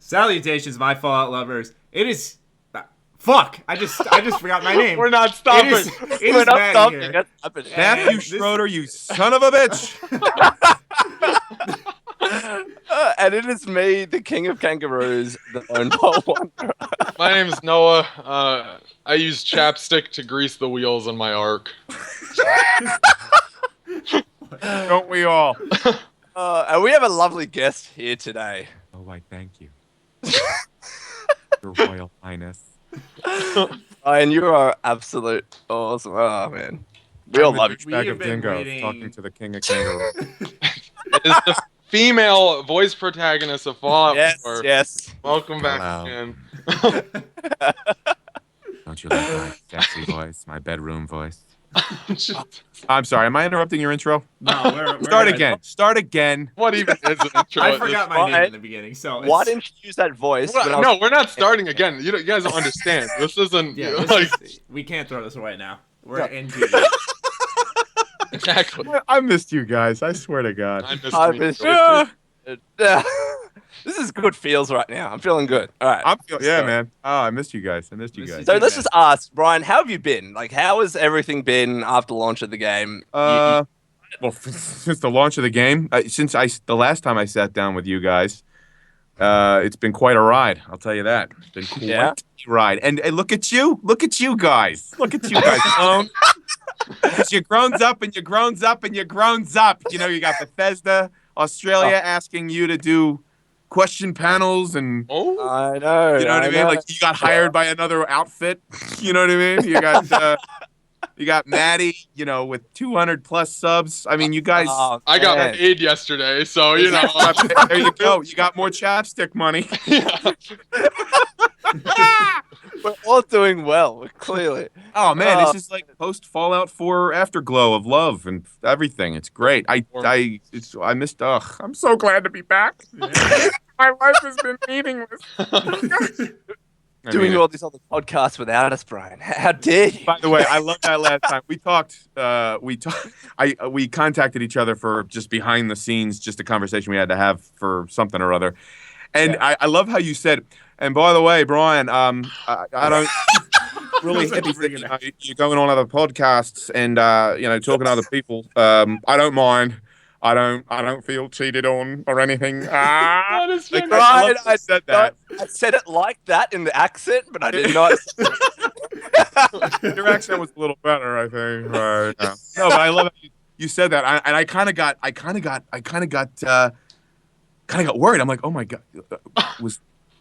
Salutations, my Fallout lovers. It is... Fuck! I just forgot my name. We're not stopping. We're not stopping. Matthew Schroeder, you son of a bitch! And it is me, the king of kangaroos, the lone pole wanderer. My name's Noah. I use chapstick to grease the wheels on my arc. Don't we all? And we have a lovely guest here today. Oh, I thank you. Your Royal Highness. And you are absolute awesome. Oh, man. We all love you. Bag of dingo talking to the king of kangaroos. It is the female voice protagonist of Fallout 4. Yes. Welcome back again. Don't you like my sexy voice, my bedroom voice? I'm sorry, am I interrupting your intro? No, we're Start again. Start again. What even is an intro? I forgot my name in the beginning, so... Why didn't you use that voice? No, we're not starting again. You guys don't understand. This isn't... Yeah, we can't throw this away now. We're in duty. Exactly. I missed you guys. I swear to God. I missed you. This is good feels right now. I'm feeling good. All right. Man. Oh, I missed you guys. So let's just ask, Brian, how have you been? Like, how has everything been after launch of the game? Well, since the launch of the game, the last time I sat down with you guys, it's been quite a ride. I'll tell you that. It's been quite a ride. And look at you guys. Because you're grown up and you're grown up and you're grown up. You know, you got Bethesda, Australia asking you to do question panels and I know. You know what I mean? Like you got hired by another outfit. You know what I mean? You got Maddie, with 200 plus subs. I mean, you guys. I got paid yesterday, so you know. There you go. You got more chapstick money. We're all doing well, clearly. Oh man, this is like post Fallout 4 afterglow of love and everything. It's great. I missed. I'm so glad to be back. My life has been meaningless. Doing all these other podcasts without us, Brian. How dare you? By the way, I love that last time we talked. We contacted each other for just behind the scenes, just a conversation we had to have for something or other. And I love how you said. And by the way, Brian, I don't really you're going on other podcasts and talking to other people. I don't mind. I don't feel cheated on or anything. That is Brian, I said that. I said it like that in the accent, but I did not. Your accent was a little better, I think. Right. No, but I love how you said that, and I kind of got worried. I'm like, oh my God,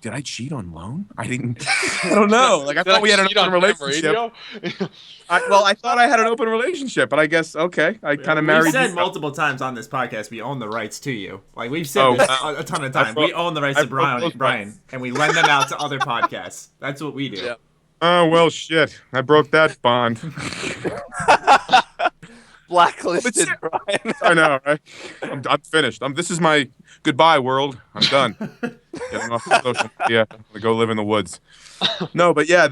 did I cheat on Lone? I don't know. Like I thought we had an open relationship. I thought I had an open relationship, but I guess okay. I kind of married. We've said multiple times on this podcast we own the rights to you. Like we've said this a ton of times. We own the rights to Brian, and we lend them out to other podcasts. That's what we do. Yeah. Oh well, shit! I broke that bond. Blacklisted, Brian. I know, right? I'm finished. This is my goodbye world. I'm done. Getting off social media. I'm gonna go live in the woods. No, but yeah,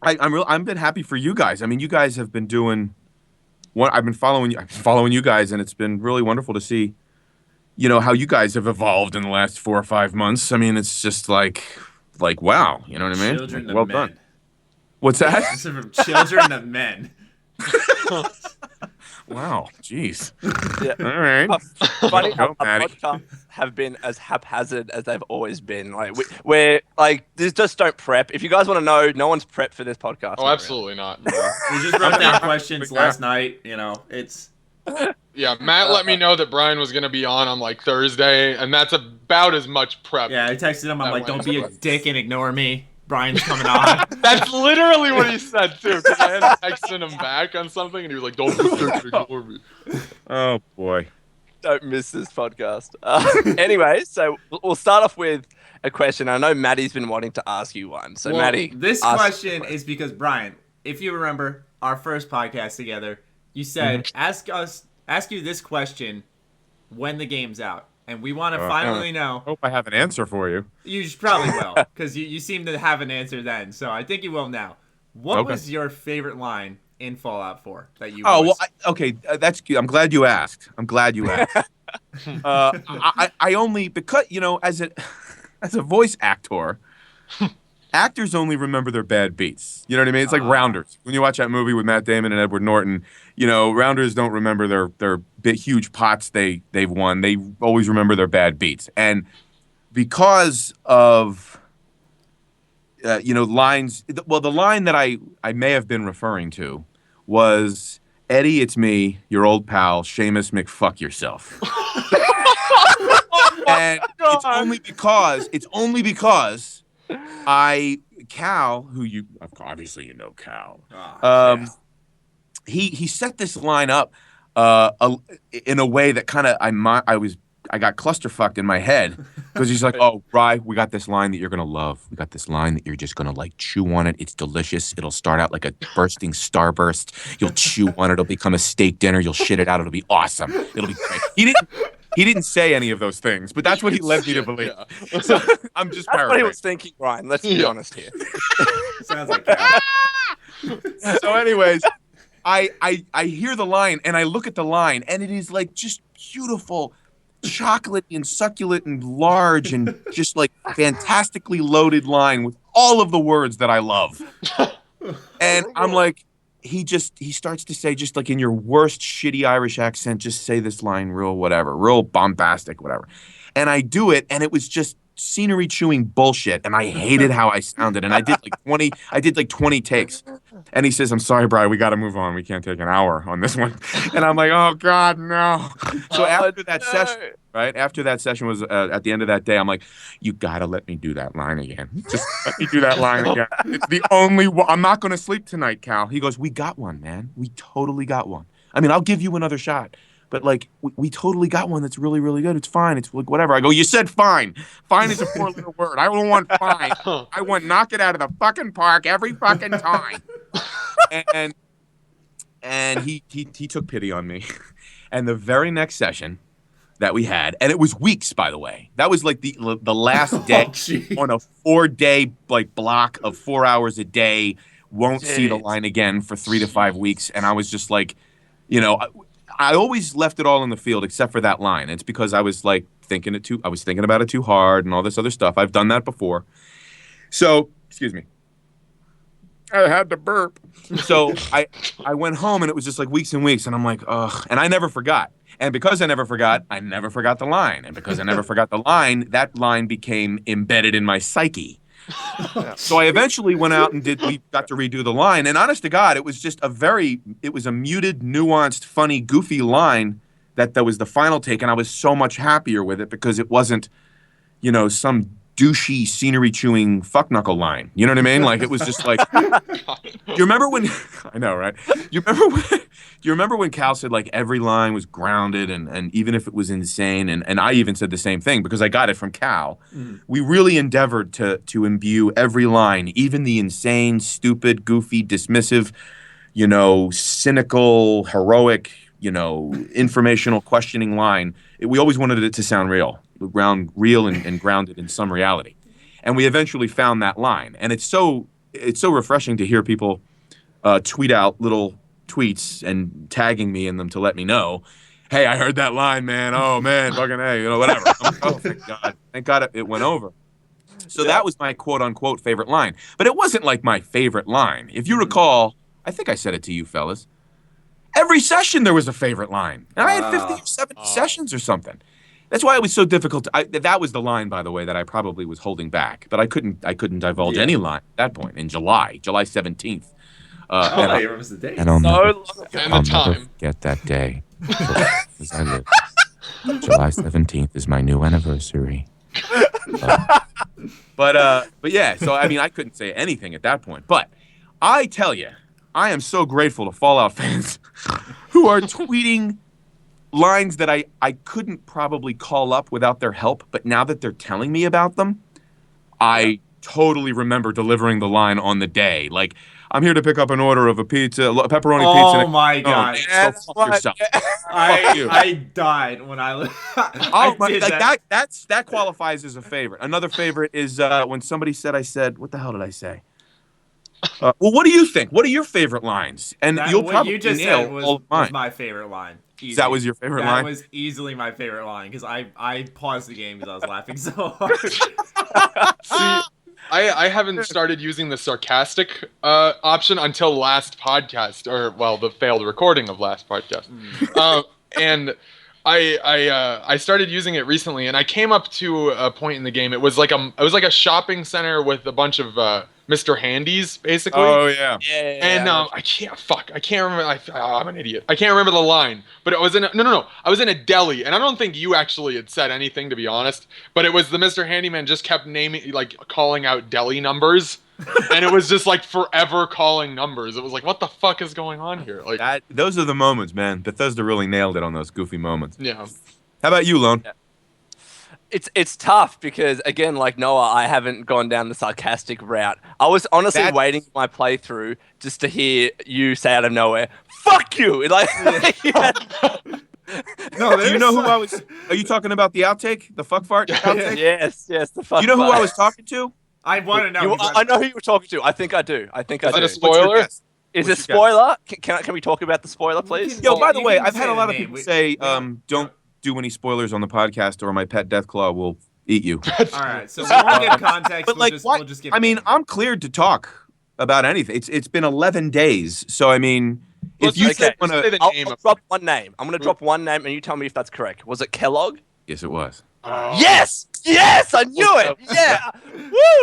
I've been happy for you guys. I mean, you guys have been doing what I've been following you guys, and it's been really wonderful to see, how you guys have evolved in the last 4 or 5 months. I mean, it's just like wow, you know what I mean? Children well of men. done. What's that? Children of men. Wow, jeez. Yeah. All right. Funny how our podcasts have been as haphazard as they've always been. Like we're like, just don't prep. If you guys want to know, no one's prepped for this podcast. Oh, absolutely not. We just wrote down questions last night. It's. Yeah, Matt let me know that Brian was going to be on like Thursday, and that's about as much prep. Yeah, I texted him. I'm like, don't be a dick and ignore me. Brian's coming on. That's literally what he said, too, because I had texted him back on something, and he was like, don't be a dick and ignore me. Oh, boy. Don't miss this podcast. Anyway, so we'll start off with a question. I know Maddie's been wanting to ask you one. So, Maddie. This question is because, Brian, if you remember our first podcast together, you said, ask you this question when the game's out. And we want to finally know. I hope I have an answer for you. You probably will, because you seem to have an answer then. So I think you will now. What was your favorite line in Fallout 4 that you? That's cute. I'm glad you asked. I only because as a voice actor, actors only remember their bad beats. You know what I mean? It's like Rounders. When you watch that movie with Matt Damon and Edward Norton, Rounders don't remember their big huge pots they've won. They always remember their bad beats. And because of lines, well, the line that I may have been referring to was, Eddie, it's me, your old pal, Seamus McFuck yourself. And it's only because Cal, who you obviously Cal, he set this line up in a way that kind of I got clusterfucked in my head because he's like, oh, Bri, we got this line that you're gonna love. We got this line that you're just gonna like chew on it. It's delicious. It'll start out like a bursting starburst. You'll chew on it. It'll become a steak dinner. You'll shit it out. It'll be awesome. It'll be great. He didn't say any of those things, but that's what he led me to believe. Yeah. So I'm just That's what he was thinking, Brian. Let's be honest here. Sounds like that. So anyways, I hear the line and I look at the line and it is like just beautiful, chocolate and succulent and large and just like fantastically loaded line with all of the words that I love. And I'm like, he starts to say, just like in your worst shitty Irish accent, just say this line real bombastic, whatever. And I do it, and it was just scenery chewing bullshit, and I hated how I sounded. And I did like 20 takes. And he says, I'm sorry, Brian, we got to move on. We can't take an hour on this one. And I'm like, oh God, no. So after that session was at the end of that day, I'm like, you got to let me do that line again. Just let me do that line again. It's the only one. I'm not going to sleep tonight, Cal. He goes, we got one, man. We totally got one. I mean, I'll give you another shot. But like, we totally got one that's really, really good. It's fine. It's like whatever. I go, you said fine. Fine is a four-letter word. I don't want fine. I want knock it out of the fucking park every fucking time. And he took pity on me. And the very next session that we had, and it was weeks, by the way. That was like the last day on a 4-day like block of 4 hours a day. Won't see the line again for 3 to 5 weeks. And I was just like, I always left it all in the field except for that line. It's because I was like thinking about it too hard and all this other stuff. I've done that before. So, excuse me. I had to burp. So I went home and it was just like weeks and weeks and I'm like, ugh. And I never forgot. And because I never forgot the line. And because I never forgot the line, that line became embedded in my psyche. So I eventually went out and we got to redo the line. And honest to God, it was just it was a muted, nuanced, funny, goofy line that was the final take. And I was so much happier with it because it wasn't, some douchey scenery chewing fuck knuckle line. You know what I mean? Like it was just like, you remember when, I know, right? Do you remember when Cal said like every line was grounded and even if it was insane, and I even said the same thing because I got it from Cal. We really endeavored to imbue every line, even the insane, stupid, goofy, dismissive, cynical, heroic, informational, questioning line. We always wanted it to sound real and grounded in some reality. And we eventually found that line. And it's so refreshing to hear people tweet out little tweets and tagging me in them to let me know, hey, I heard that line, man. Oh, man, fucking hey, whatever. I'm like, oh, thank God. Thank God it went over. So that was my quote-unquote favorite line. But it wasn't like my favorite line. If you recall, I think I said it to you fellas, every session there was a favorite line. And I had 50 or 70 sessions or something. That's why it was so difficult. That was the line, by the way, that I probably was holding back. But I couldn't divulge any line at that point in July 17th. I remember the day. And I'll never time. forget that day. As I live. July 17th is my new anniversary. But yeah, so I mean, I couldn't say anything at that point. But I tell you, I am so grateful to Fallout fans who are tweeting lines that I couldn't probably call up without their help. But now that they're telling me about them, I totally remember delivering the line on the day. Like, I'm here to pick up an order of a pizza, a pepperoni pizza. Oh my God! So fuck yourself. I died when I that qualifies as a favorite. Another favorite is when somebody said, what the hell did I say? Well, what do you think? What are your favorite lines? And you'll probably you just nail said all of mine. was my favorite line. Easy. That was your favorite that line? That was easily my favorite line because I paused the game because I was laughing so hard. See, I haven't started using the sarcastic option until last podcast, or well, the failed recording of last podcast. And I started using it recently, and I came up to a point in the game. It was like a shopping center with a bunch of Mr. Handies, basically. Oh yeah. And I can't remember. I'm an idiot. I can't remember the line. But I was in I was in a deli, and I don't think you actually had said anything, to be honest. But it was the Mr. Handyman just kept calling out deli numbers, and it was just like forever calling numbers. It was like, what the fuck is going on here? Like those are the moments, man. Bethesda really nailed it on those goofy moments. Yeah. How about you, Lone? Yeah. It's tough because, again, like Noah, I haven't gone down the sarcastic route. I was honestly waiting my playthrough just to hear you say out of nowhere, "Fuck you!" Like, No, do you know who I was? Are you talking about the outtake, the fuck fart outtake? Yes, the fuck. Do you know who I was talking to? I want to know. I know who you were talking to. I think I do. Is it a spoiler? What's your guess? Is it a spoiler? Can we talk about the spoiler, please? Yo, by the You way, can I've say had a the lot of name. people say, don't do any spoilers on the podcast, or my pet Deathclaw will eat you. All right, so we won't give context. But We'll just give. I mean, I'm cleared to talk about anything. It's been 11 days, so I mean, if you say want the to, name. I'll drop one name. I'm going to drop one name, and you tell me if that's correct. Was it Kellogg? yes, it was. Yes, I knew it. Yeah,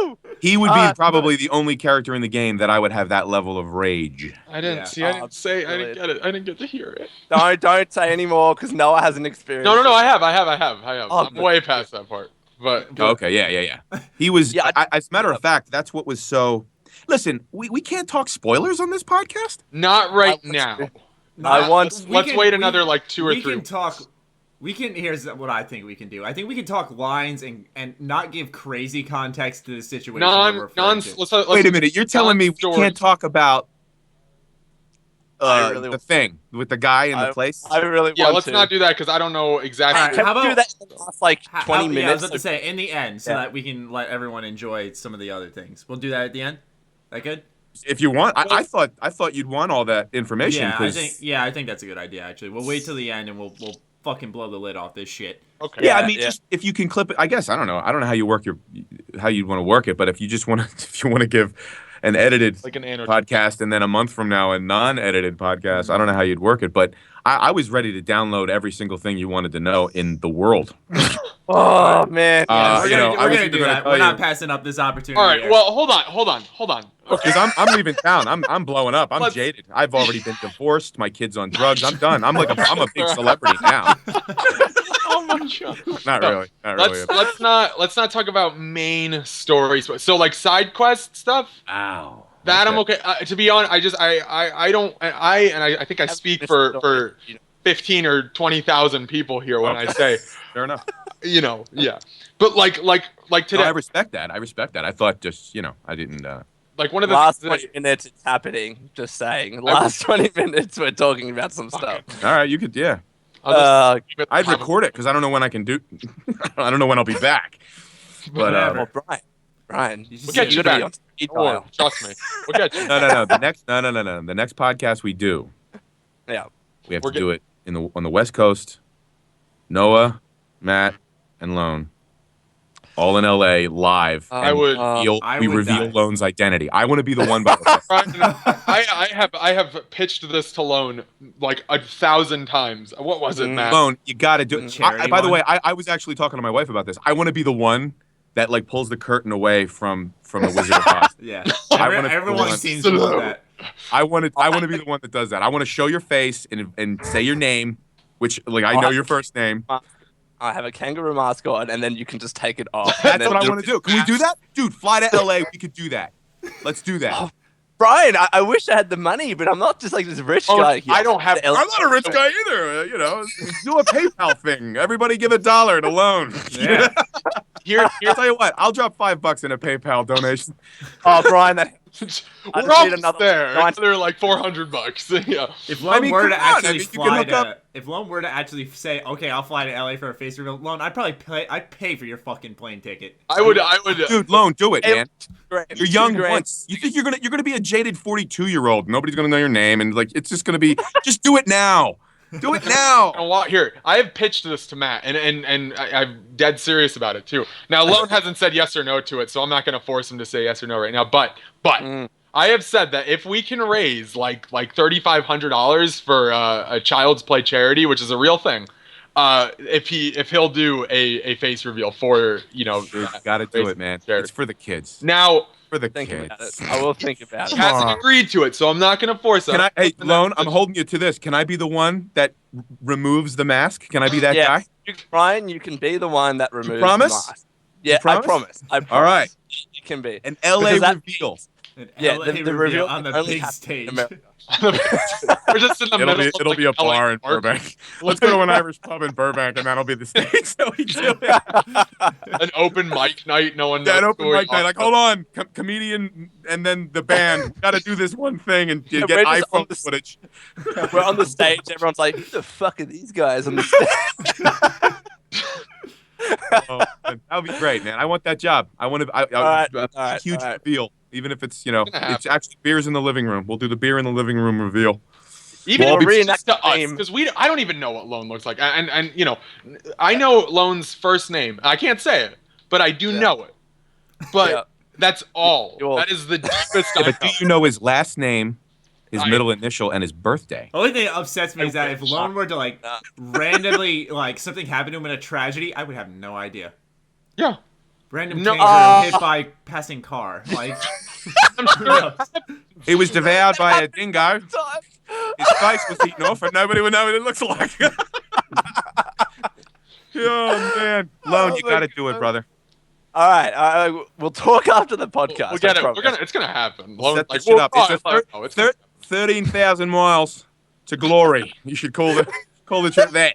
woo. He would be probably the only character in the game that I would have that level of rage. I didn't see. I didn't say. I didn't get it. I didn't get to hear it. Don't say anymore because Noah hasn't experienced. No. I have. I'm good. way past that part. But Okay, yeah. He was. Yeah, as a matter of fact, that's what was so. Listen, we can't talk spoilers on this podcast. not right now. Let's wait another like 2 or 3. We can talk. We can. Here's what I think we can do. I think we can talk lines and not give crazy context to the situation. Let's Wait a minute, you're telling me we non-story. can't talk about I really the thing with the guy in the place? I really Yeah, want let's to. not do that because I don't know exactly. Can How we do about- that in the last like 20 Yeah, I was minutes? about to say in the end, so Yeah. that we can let everyone enjoy some of the other things. We'll do that at the end. That good? If you want, I thought you'd want all that information. Yeah, I think that's a good idea. Actually, we'll wait till the end and we'll fucking blow the lid off this shit. Okay. Yeah, I mean, just if you can clip it. I guess I don't know how you work how you'd want to work it, but if you just want to, if you want to give an edited Like an annotated podcast and then a month from now a non-edited podcast, I don't know how you'd work it, but I was ready to download every single thing you wanted to know in the world. Oh man. Yeah, you know, I we're was gonna either do gonna that. tell We're not you- passing up this opportunity. All right. here. Well, hold on. Because I'm leaving town. I'm blowing up. I'm Let's- jaded. I've already been divorced. My kid's on drugs. I'm done. I'm a big celebrity now. Oh my god. Not really. Not really. Let's not talk about main stories. So like side quest stuff. Ow. That Okay. I'm okay. To be honest, I think I speak for 15 or 20,000 people here when I say, Fair enough. yeah. But like today, No, I respect that. I thought just, I didn't. like one of the Last things 20 minutes, it's happening. Just saying. Last 20 minutes, we're talking about some stuff. All right, you could, yeah. I'll just keep it- I'd record it because I don't know when I can do. I don't know when I'll be back. But Whatever. Well, Brian, You just We'll say get you gotta be back. on speed Don't worry, dial. trust me. We'll get you. no. The next podcast we do, Yeah. we have We're to do it on the West Coast. Noah, Matt, and Lone, all in LA live. I and would- I we would reveal die. Lone's identity. I want to be the one by the way. Brian, I have pitched this to Lone like 1,000 times. What was it, Matt? Lone, you got to do The it. charity By the one? way, I was actually talking to my wife about this. I want to be the one that like pulls the curtain away from the Wizard of Oz. Yeah. I wanna be Everyone the one- seems to want that. I want to be the one that does that. I want to show your face and say your name, which like I know your first name. I have a kangaroo mask on, and then you can just take it off. That's what I want to do. Can we do that, dude? Fly to LA. We could do that. Let's do that. Brian, I wish I had the money, but I'm not just like this rich guy here. I don't have. I'm not a rich guy either. Do a PayPal thing. Everybody give $1 to Loan. Yeah. I'll tell you what. I'll drop $5 in a PayPal donation. Oh, Brian, I We're just almost need another there. nine- They're like $400. Yeah. If Lone were come to on, actually you can fly hook to, up- if Lone were to actually say, okay, I'll fly to LA for a face reveal, Lone, I'd pay for your fucking plane ticket. I would. Dude, Loan, do it, man. grand. You're young $2,000. once. You think you're gonna be a jaded 42-year-old. Nobody's gonna know your name, and like it's just gonna be. Just do it now. Do it now. Here, I have pitched this to Matt, and I'm dead serious about it too. Now, Lone hasn't said yes or no to it, so I'm not going to force him to say yes or no right now. But I have said that if we can raise like $3,500 for a Child's Play charity, which is a real thing, if he'll do a face reveal for got to do it, man. Charity. It's for the kids. Now. For the Think kids. about it. I will think about it. He hasn't agreed to it, so I'm not going to force him. Hey, Lone, I'm holding you to this. Can I be the one that removes the mask? Can I be that guy? Ryan, you can be the one that removes the promise? mask. Yeah, promise? I promise. All right. You can be. An LA reveal. The reveal on the big stage. We're just in the middle. It'll be a bar in Burbank. Let's go to an Irish pub in Burbank, and that'll be the stage that we do it. An open mic night. No one knows. Yeah, an open mic night. Like, hold on, comedian, and then the band. Got to do this one thing and get iPhone footage. We're on the stage. Everyone's like, "Who the fuck are these guys on the stage?" That would be great, man. I want that job. I want a huge reveal, even if it's it's actually beers in the living room. We'll do the beer in the living room reveal. Even if it's to us, because I don't even know what Lone looks like, and I know Lone's first name. I can't say it, but I do know it. But that's all. That is the deepest. But do you know his last name, his middle initial, and his birthday? The only thing that upsets me is that if Lone were to randomly something happened to him in a tragedy, I would have no idea. Yeah. Random stranger hit by passing car. I'm sure. He was devoured by a dingo. His face was eaten off, and nobody would know what it looks like. Oh man, Lone, you got to do it, brother. All right, we'll talk after the podcast. We'll get it. It's gonna happen. Set this shit up. It's 13,000 miles to glory. You should call the trip that.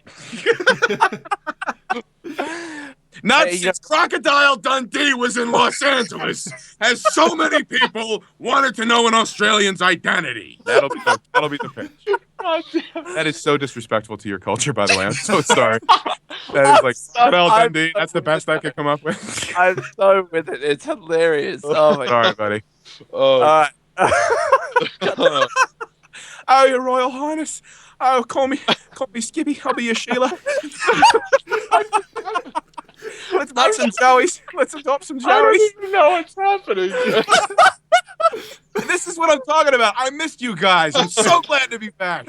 Not since Crocodile Dundee was in Los Angeles has so many people wanted to know an Australian's identity. That'll be the pitch. That is so disrespectful to your culture, by the way. I'm so sorry. That is like Crocodile Dundee. That's the best I could come up with. I'm so with it. It's hilarious. Oh my Sorry, buddy. Oh. All right. Oh, your Royal Highness. Oh, call me Skippy. I'll be your Sheila. Let's make some Joeys. Let's adopt some Joeys. I don't even know what's happening. This is what I'm talking about. I missed you guys. I'm so glad to be back.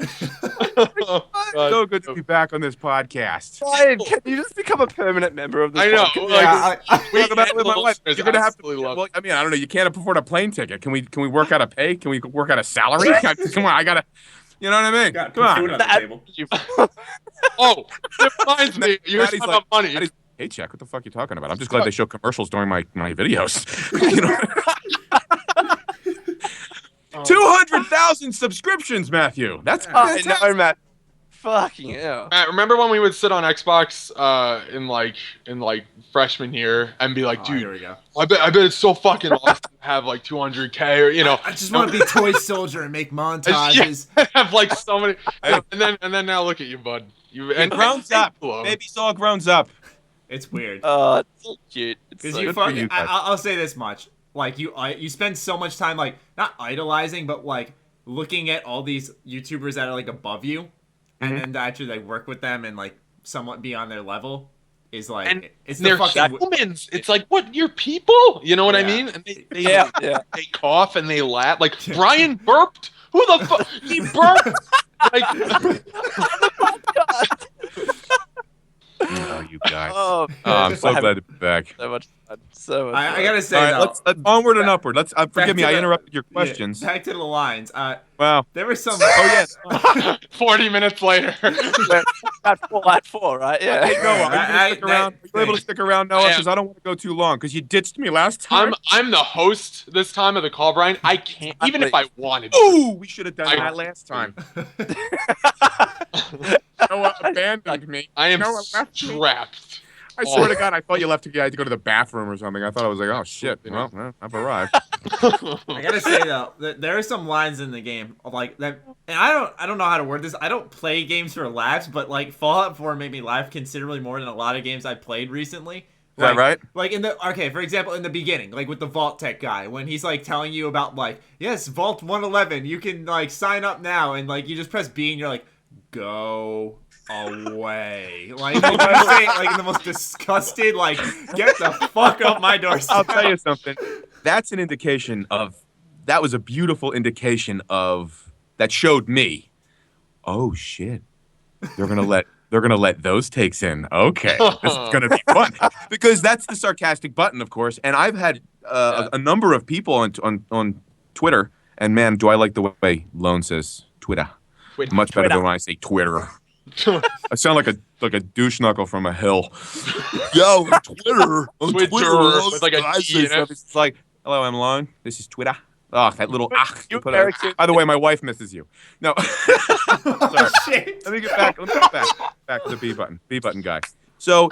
So good to be back on this podcast. Ryan, can you just become a permanent member of this podcast? I talk about it with my wife. You're gonna have to. Well, I mean, I don't know. You can't afford a plane ticket. Can we work out a pay? Can we work out a salary? Come on, I gotta. You know what I mean? Come on. Food on the table. Oh, it reminds me. You were talking about money. Hey, Jack, what the fuck are you talking about? I'm just glad they show commercials during my videos. You know? 200,000 subscriptions, Matthew. That's fantastic. I know, Matt. Fucking hell. Matt, remember when we would sit on Xbox in freshman year and be like, dude, here we go. I bet it's so fucking awesome to have like 200K or I just want to be Toy Soldier and make montages. Have like so many, and then now look at you, bud. And grown up, baby's all grown up. It's weird. Oh, it's so cute. I'll say this much: like you spend so much time not idolizing, but looking at all these YouTubers that are above you, and then to actually work with them and somewhat be on their level is it's they're humans. It's like, what, you're people? You know what I mean? And they cough and they laugh. Like Brian burped. Who the fuck? He burped. Oh, you guys. I'm so glad to be back. So much fun. So much I fun. gotta say, all right, let's onward and upward. Let's forgive me. I interrupted your questions. Back to the lines. Wow. There were some. Oh yes. 40 minutes later. at four, right? Yeah. Hey, Noah, are you able to stick around, Noah? Because I don't want to go too long. Because you ditched me last time. I'm the host this time of the call, Brian. I can't, even if I wanted to. Ooh, we should have done that last time. Noah abandoned me. I am strapped. I swear to God, I thought you left. You had to go to the bathroom or something. I thought I was like, oh shit. Well, I've arrived. I gotta say though, there are some lines in the game like that, and I don't know how to word this. I don't play games for laughs, but Fallout 4 made me laugh considerably more than a lot of games I played recently. Is that right? For example, in the beginning, with the Vault Tech guy, when he's telling you about yes, Vault 111, you can sign up now, and you just press B and you're like, go away. Like, you just say it, like, in the most disgusted, like, get the fuck off my doorstep. I'll tell you something. That's an indication of. That was a beautiful indication of. That showed me. Oh shit! They're gonna let those takes in. Okay, this is gonna be fun because that's the sarcastic button, of course. And I've had a number of people on Twitter. And man, do I like the way Lone says Twitter. Much better than when I say Twitter. I sound like a douche knuckle from a hill. Yo, Twitter. On Twitter with like a D in it. It's like, hello, I'm Lone. This is Twitter. Oh, that little you put Eric, By the way, my wife misses you. No. Sorry. Shit. Let me get back to the B button. B button guy. So,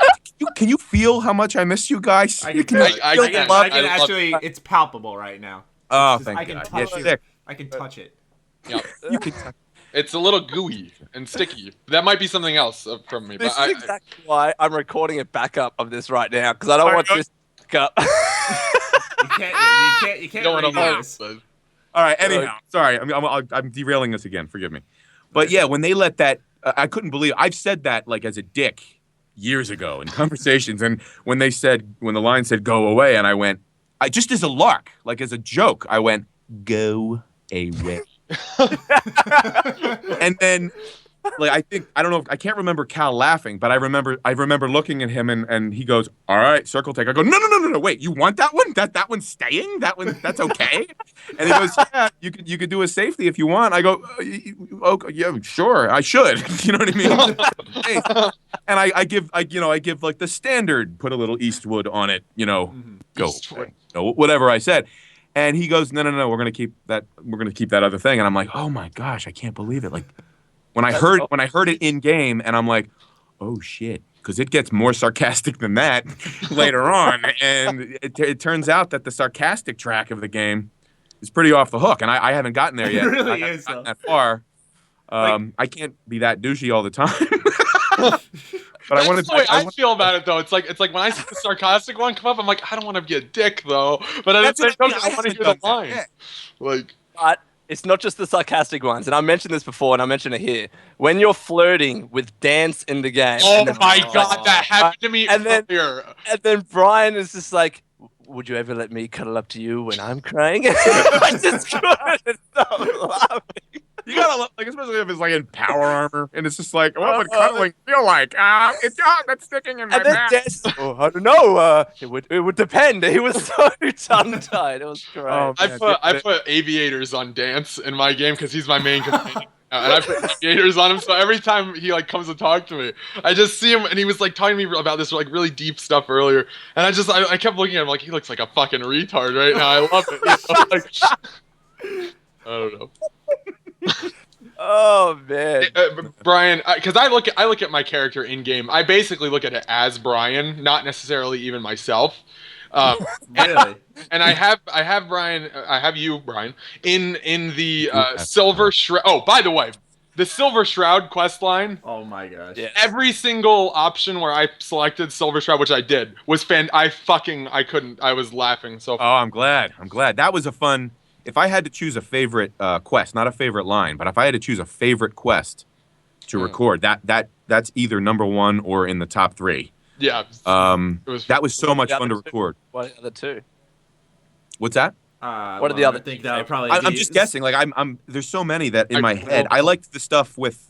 can you feel how much I miss you guys? I can actually, it's palpable right now. Oh, Just, thank I can God. touch Yeah, it. I can touch it. Yeah. you can touch. It's a little gooey and sticky. That might be something else from me. This But is exactly why I'm recording a backup of this right now, because I don't want this backup. You can't don't want to redo lose. this. All right. Anyhow, sorry. I'm derailing this again. Forgive me. But yeah, when they let that, I couldn't believe. I've said that like as a dick years ago in conversations, and when the line said "go away," and I went, I just as a lark, like as a joke, I went, "Go away." And then, like, I don't know, I can't remember Cal laughing, but I remember looking at him and he goes, "All right, circle take." I go, No, wait, you want that one? That one's staying? That's okay? And he goes, "Yeah, you could do a safety if you want." I go, "Okay, yeah, sure, I should." You know what I mean? And I give like the standard, put a little Eastwood on it, go Eastwood. whatever I said. And he goes, no, we're gonna keep that other thing. And I'm like, oh my gosh, I can't believe it. Like when I heard it in game, and I'm like, oh shit, because it gets more sarcastic than that later on. And it turns out that the sarcastic track of the game is pretty off the hook, and I haven't gotten there yet. It really I haven't is gotten though. that far. I can't be that douchey all the time. But That's the way I feel about it, though. It's like when I see the sarcastic one come up, I'm like, I don't want to be a dick, though. But at the same time, I want to hear the line. Yeah. Like, But it's not just the sarcastic ones, and I mentioned this before, and I mention it here. When you're flirting with dance in the game, oh my god, that happened to me earlier. And then Brian is just like, "Would you ever let me cuddle up to you when I'm crying?" I just couldn't stop laughing. You gotta look, like, especially if it's like in power armor, and it's just like, what would cuddling feel like? That's sticking in my And then back. Des, I don't know. It would depend. He was so tongue-tied. It was great. Oh, I put aviators on Dance in my game because he's my main companion. And I put aviators on him, so every time he like comes to talk to me, I just see him, and he was like talking to me about this like really deep stuff earlier, and I kept looking at him like he looks like a fucking retard right now. I love it. Like, I don't know. Oh man, Brian, because I look at my character in game. I basically look at it as Brian, not necessarily even myself. Really? And I have Brian. I have you, Brian, in the Silver Shroud. Oh, by the way, the Silver Shroud quest line. Oh my gosh. yeah. Every single option where I selected Silver Shroud, which I did, was I couldn't. I was laughing so. Oh, I'm glad. That was a fun. If I had to choose a favorite quest, not a favorite line, but if I had to choose a favorite quest to record, that's either number one or in the top three. Yeah. That was so much fun to record. What are the other two? What's that? What are the other? I think that would probably. I'm just guessing. Like I'm. There's so many that in my head. I liked the stuff with.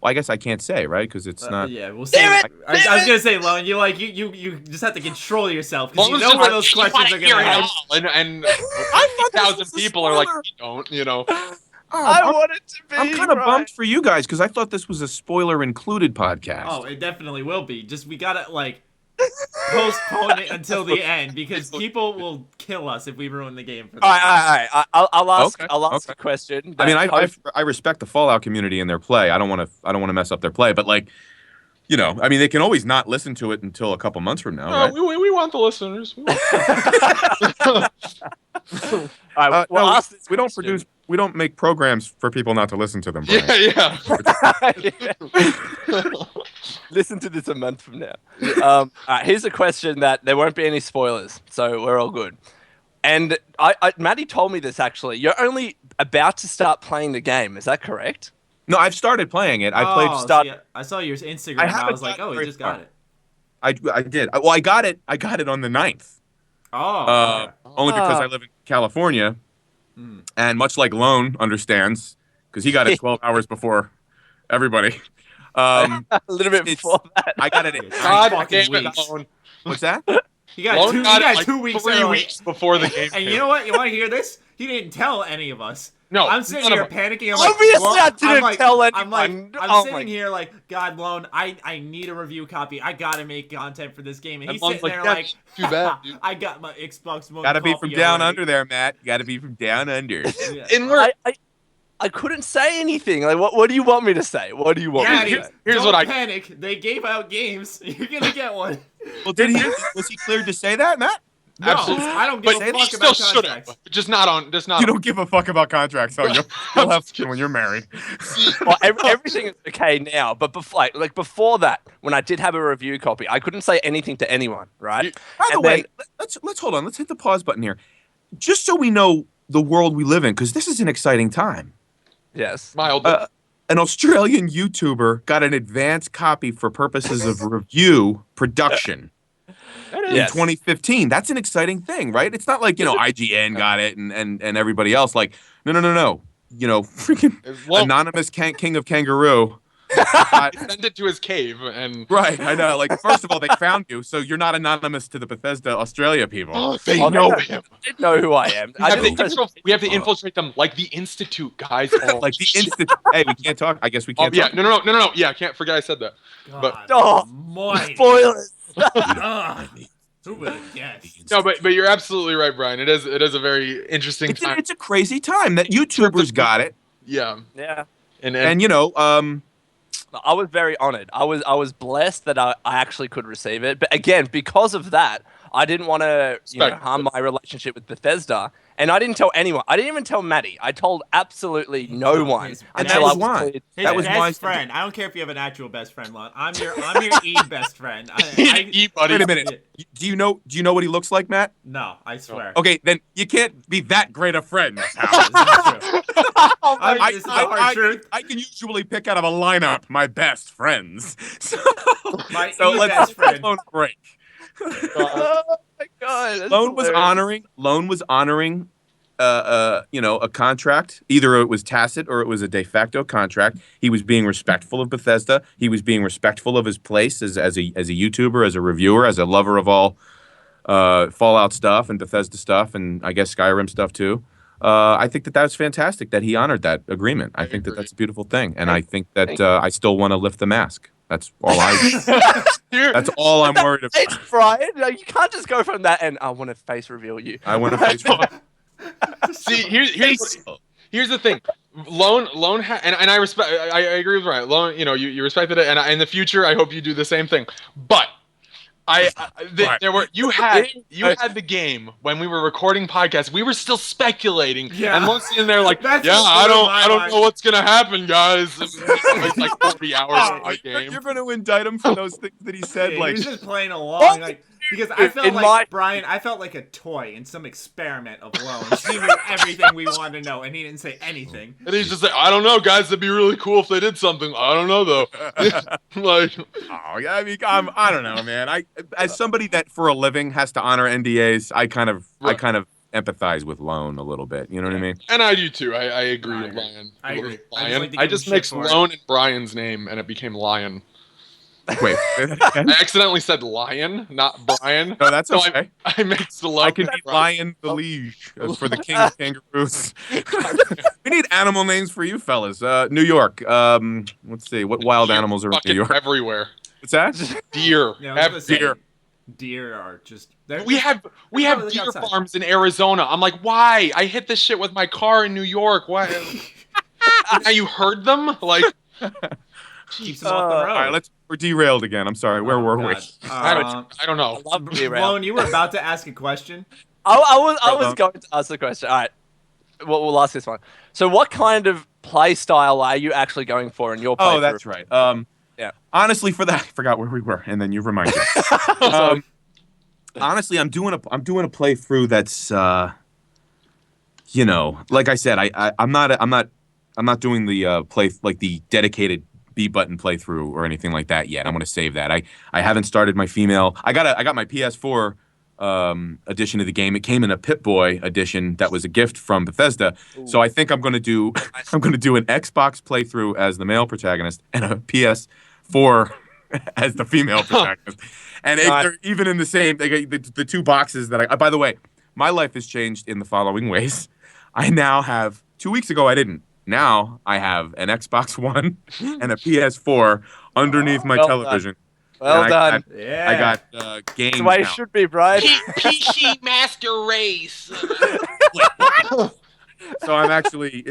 Well, I guess I can't say, right? Because it's not. Yeah, we'll see. I was gonna say, Lone, you just have to control yourself because you know where those questions are gonna head. And 1,000 people are like, you don't. I want it to be. I'm kind of bummed for you guys because I thought this was a spoiler included podcast. Oh, it definitely will be. Just we gotta postpone it until the end because people will kill us if we ruin the game for them. All right. I'll ask. Okay, I'll ask okay. a question. I mean, I respect the Fallout community and their play. I don't want to mess up their play, but like, I mean, they can always not listen to it until a couple months from now. No, right? we want the listeners. All right, well, no, ask this we don't question. produce. We don't make programs for people not to listen to them. Brian. Yeah. Listen to this a month from now. All right, here's a question that there won't be any spoilers, so we're all good. And Maddie told me this actually. You're only about to start playing the game. Is that correct? No, I've started playing it. I played. See, I saw your Instagram. I And I haven't was like, gotten oh, he very just far. got it. I did. Well, I got it. I got it on the 9th. Oh, okay. Only because I live in California, and much like Lone understands, because he got it 12 hours before everybody. A little bit it's- before that. I got it. God fucking damn it, weeks. Lone. What's that? He got Lone two. He got got it like 2 weeks 3 early. weeks before the game And came you know what? You want to hear this? He didn't tell any of us. No, I'm sitting none here of us. panicking. I'm like, Obviously, well, I didn't I'm like, tell I'm anyone. sitting here like, God, Lone, I need a review copy. I gotta make content for this game. And he's Lone's sitting there "Yeah, like, too bad, dude." I got my Xbox One. Gotta be copy from down already. under there, Matt. Gotta be from down under. Yeah. And we're I couldn't say anything. Like, what do you want me to say? What do you want me to say? here's don't what I panic. They gave out games. You're gonna get one. Well, was he cleared to say that, Matt? No, Absolutely. I don't give but a he fuck still about should contracts. have. Just not on. Just not. You don't give a fuck about contracts, though. You'll have fun when you're married. Well, everything is okay now, but before that, when I did have a review copy, I couldn't say anything to anyone, right? By the And way, then- let's hold on. Let's hit the pause button here, just so we know the world we live in, because this is an exciting time. yes. Mild. An Australian YouTuber got an advanced copy for purposes of review production in Yes. 2015. That's an exciting thing, right? It's not like, IGN got it and everybody else. Like, no. Freaking Well, anonymous king of kangaroo. send it to his cave and. Right, I know. Like, first of all, they found you, so you're not anonymous to the Bethesda Australia people. Oh, they Oh, know they him. didn't know who I am. I didn't press- We have to infiltrate them like the Institute, guys. Oh, Like the instant. Hey, we can't talk. I guess we oh, can't yeah, talk. no. Yeah, I can't forget I said that. But God Oh, almighty. spoilers. Ugh. Who would have guessed? no, but you're absolutely right, Brian. It is a very interesting time. It's a crazy time that YouTubers got it, Yeah, Yeah. and I was very honored. I was blessed that I actually could receive it. But again, because of that, I didn't want to harm my relationship with Bethesda, and I didn't tell anyone. I didn't even tell Maddie. I told absolutely no one His that until I was was why. cleared. His That was best my- friend. I don't care if you have an actual best friend, Lon. I'm your E best friend. buddy. Wait a minute. Do you know what he looks like, Matt? No, I swear. Okay, then you can't be that great a friend. pal. This is true. I, This is the hard truth. I can usually pick out of a lineup my best friends. So, My so E let's best give friend. Lone a break. Oh my god. that's Lone was hilarious. honoring a contract. Either it was tacit or it was a de facto contract. He was being respectful of Bethesda. He was being respectful of his place as a YouTuber, as a reviewer, as a lover of all Fallout stuff and Bethesda stuff, and I guess Skyrim stuff too. I think that was fantastic that he honored that agreement. I think agree. that's a beautiful thing, and I think that I still want to lift the mask. That's all That's all I'm worried about. It's Brian. No, you can't just go from that and I want to face reveal you. I want to face. See, here's the thing. Lone, and I respect. I agree with Ryan. Lone, you respected it, and in the future, I hope you do the same thing. But there were you had the game when we were recording podcasts. We were still speculating, Yeah. and Lone's sitting there like, That's yeah, what's I blowing my don't mind. know what's gonna happen, guys. It's like 40 hours of my game. You're going to indict him for those things that he said. Yeah, Like, he was just playing along, because I felt In like my- Brian. I felt like a toy in some experiment of Lone. He knew everything we wanted to know, and he didn't say anything. And he's just like, I don't know, guys. It'd be really cool if they did something. I don't know though. Like, oh, yeah, I mean, I don't know, man. As somebody that for a living has to honor NDAs, I kind of empathize with Lone a little bit. You know what I mean? and I do too. I agree I with agree. Lion. I agree. I just Lion. like to I give just him mixed shit for it. Lone and Brian's name, and it became Lion. Wait, I accidentally said Lion, not Brian. no, that's So okay. I mixed the Lone. I can be Lion the Liege for the king of kangaroos. We need animal names for you fellas. New York. Let's see. What wild animals are in New Fucking York? everywhere. What's that? Deer. Yeah, I was gonna say, Deer. Deer are just. We have Look deer outside. farms in Arizona. I'm like, why? I hit this shit with my car in New York. Why? Now you heard them? Like, Keeps them off the road. All right, we're derailed again. I'm sorry. Where were we? God. I don't know. Love to be around. Lone, you were about to ask a question. I was going to ask the question. All right, we'll ask this one. So, what kind of play style are you actually going for in your playthrough? Oh, that's right. Yeah. Honestly, for that, I forgot where we were, and then you reminded me. Honestly, I'm doing a playthrough that's, like I said, I'm not the dedicated B button playthrough or anything like that yet. I'm gonna save that. I haven't started my female. I got my PS4 edition of the game. It came in a Pip-Boy edition that was a gift from Bethesda. Ooh. So I think I'm gonna do I'm gonna do an Xbox playthrough as the male protagonist and a PS4 as the female protagonist. And they're even in the same. The two boxes that I. By the way, my life has changed in the following ways. I now have 2 weeks ago. I didn't. Now I have an Xbox One and a PS4 underneath my television. Well done. I got games. That's the way it should be, Brian. PC Master Race. So I'm actually.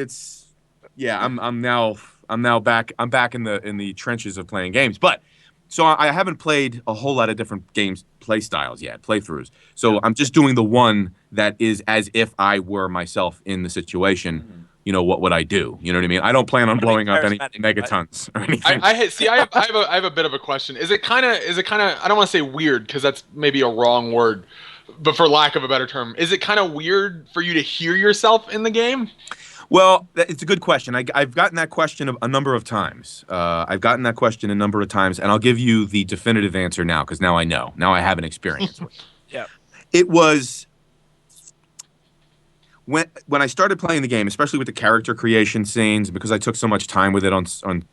I'm now back. I'm back in the trenches of playing games, but. So I haven't played a whole lot of different games play styles yet, playthroughs. So I'm just doing the one that is as if I were myself in the situation. Mm-hmm. You know, what would I do? You know what I mean? I don't plan on blowing up any megatons or anything. I have a bit of a question. Is it kind of I don't want to say weird because that's maybe a wrong word, but for lack of a better term, is it kind of weird for you to hear yourself in the game? Well, it's a good question. I've gotten that question a number of times. And I'll give you the definitive answer now because now I know. Now I have an experience. Yeah. It was when I started playing the game, especially with the character creation scenes, because I took so much time with it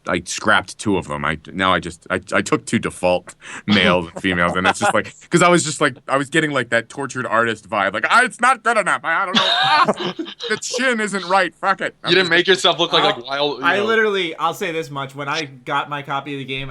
I scrapped 2 of them. I took 2 default males and females, and it's just like because I was getting like that tortured artist vibe, like it's not good enough. I don't know. The chin isn't right. Fuck it. You didn't make yourself look like wild. I'll say this much: when I got my copy of the game,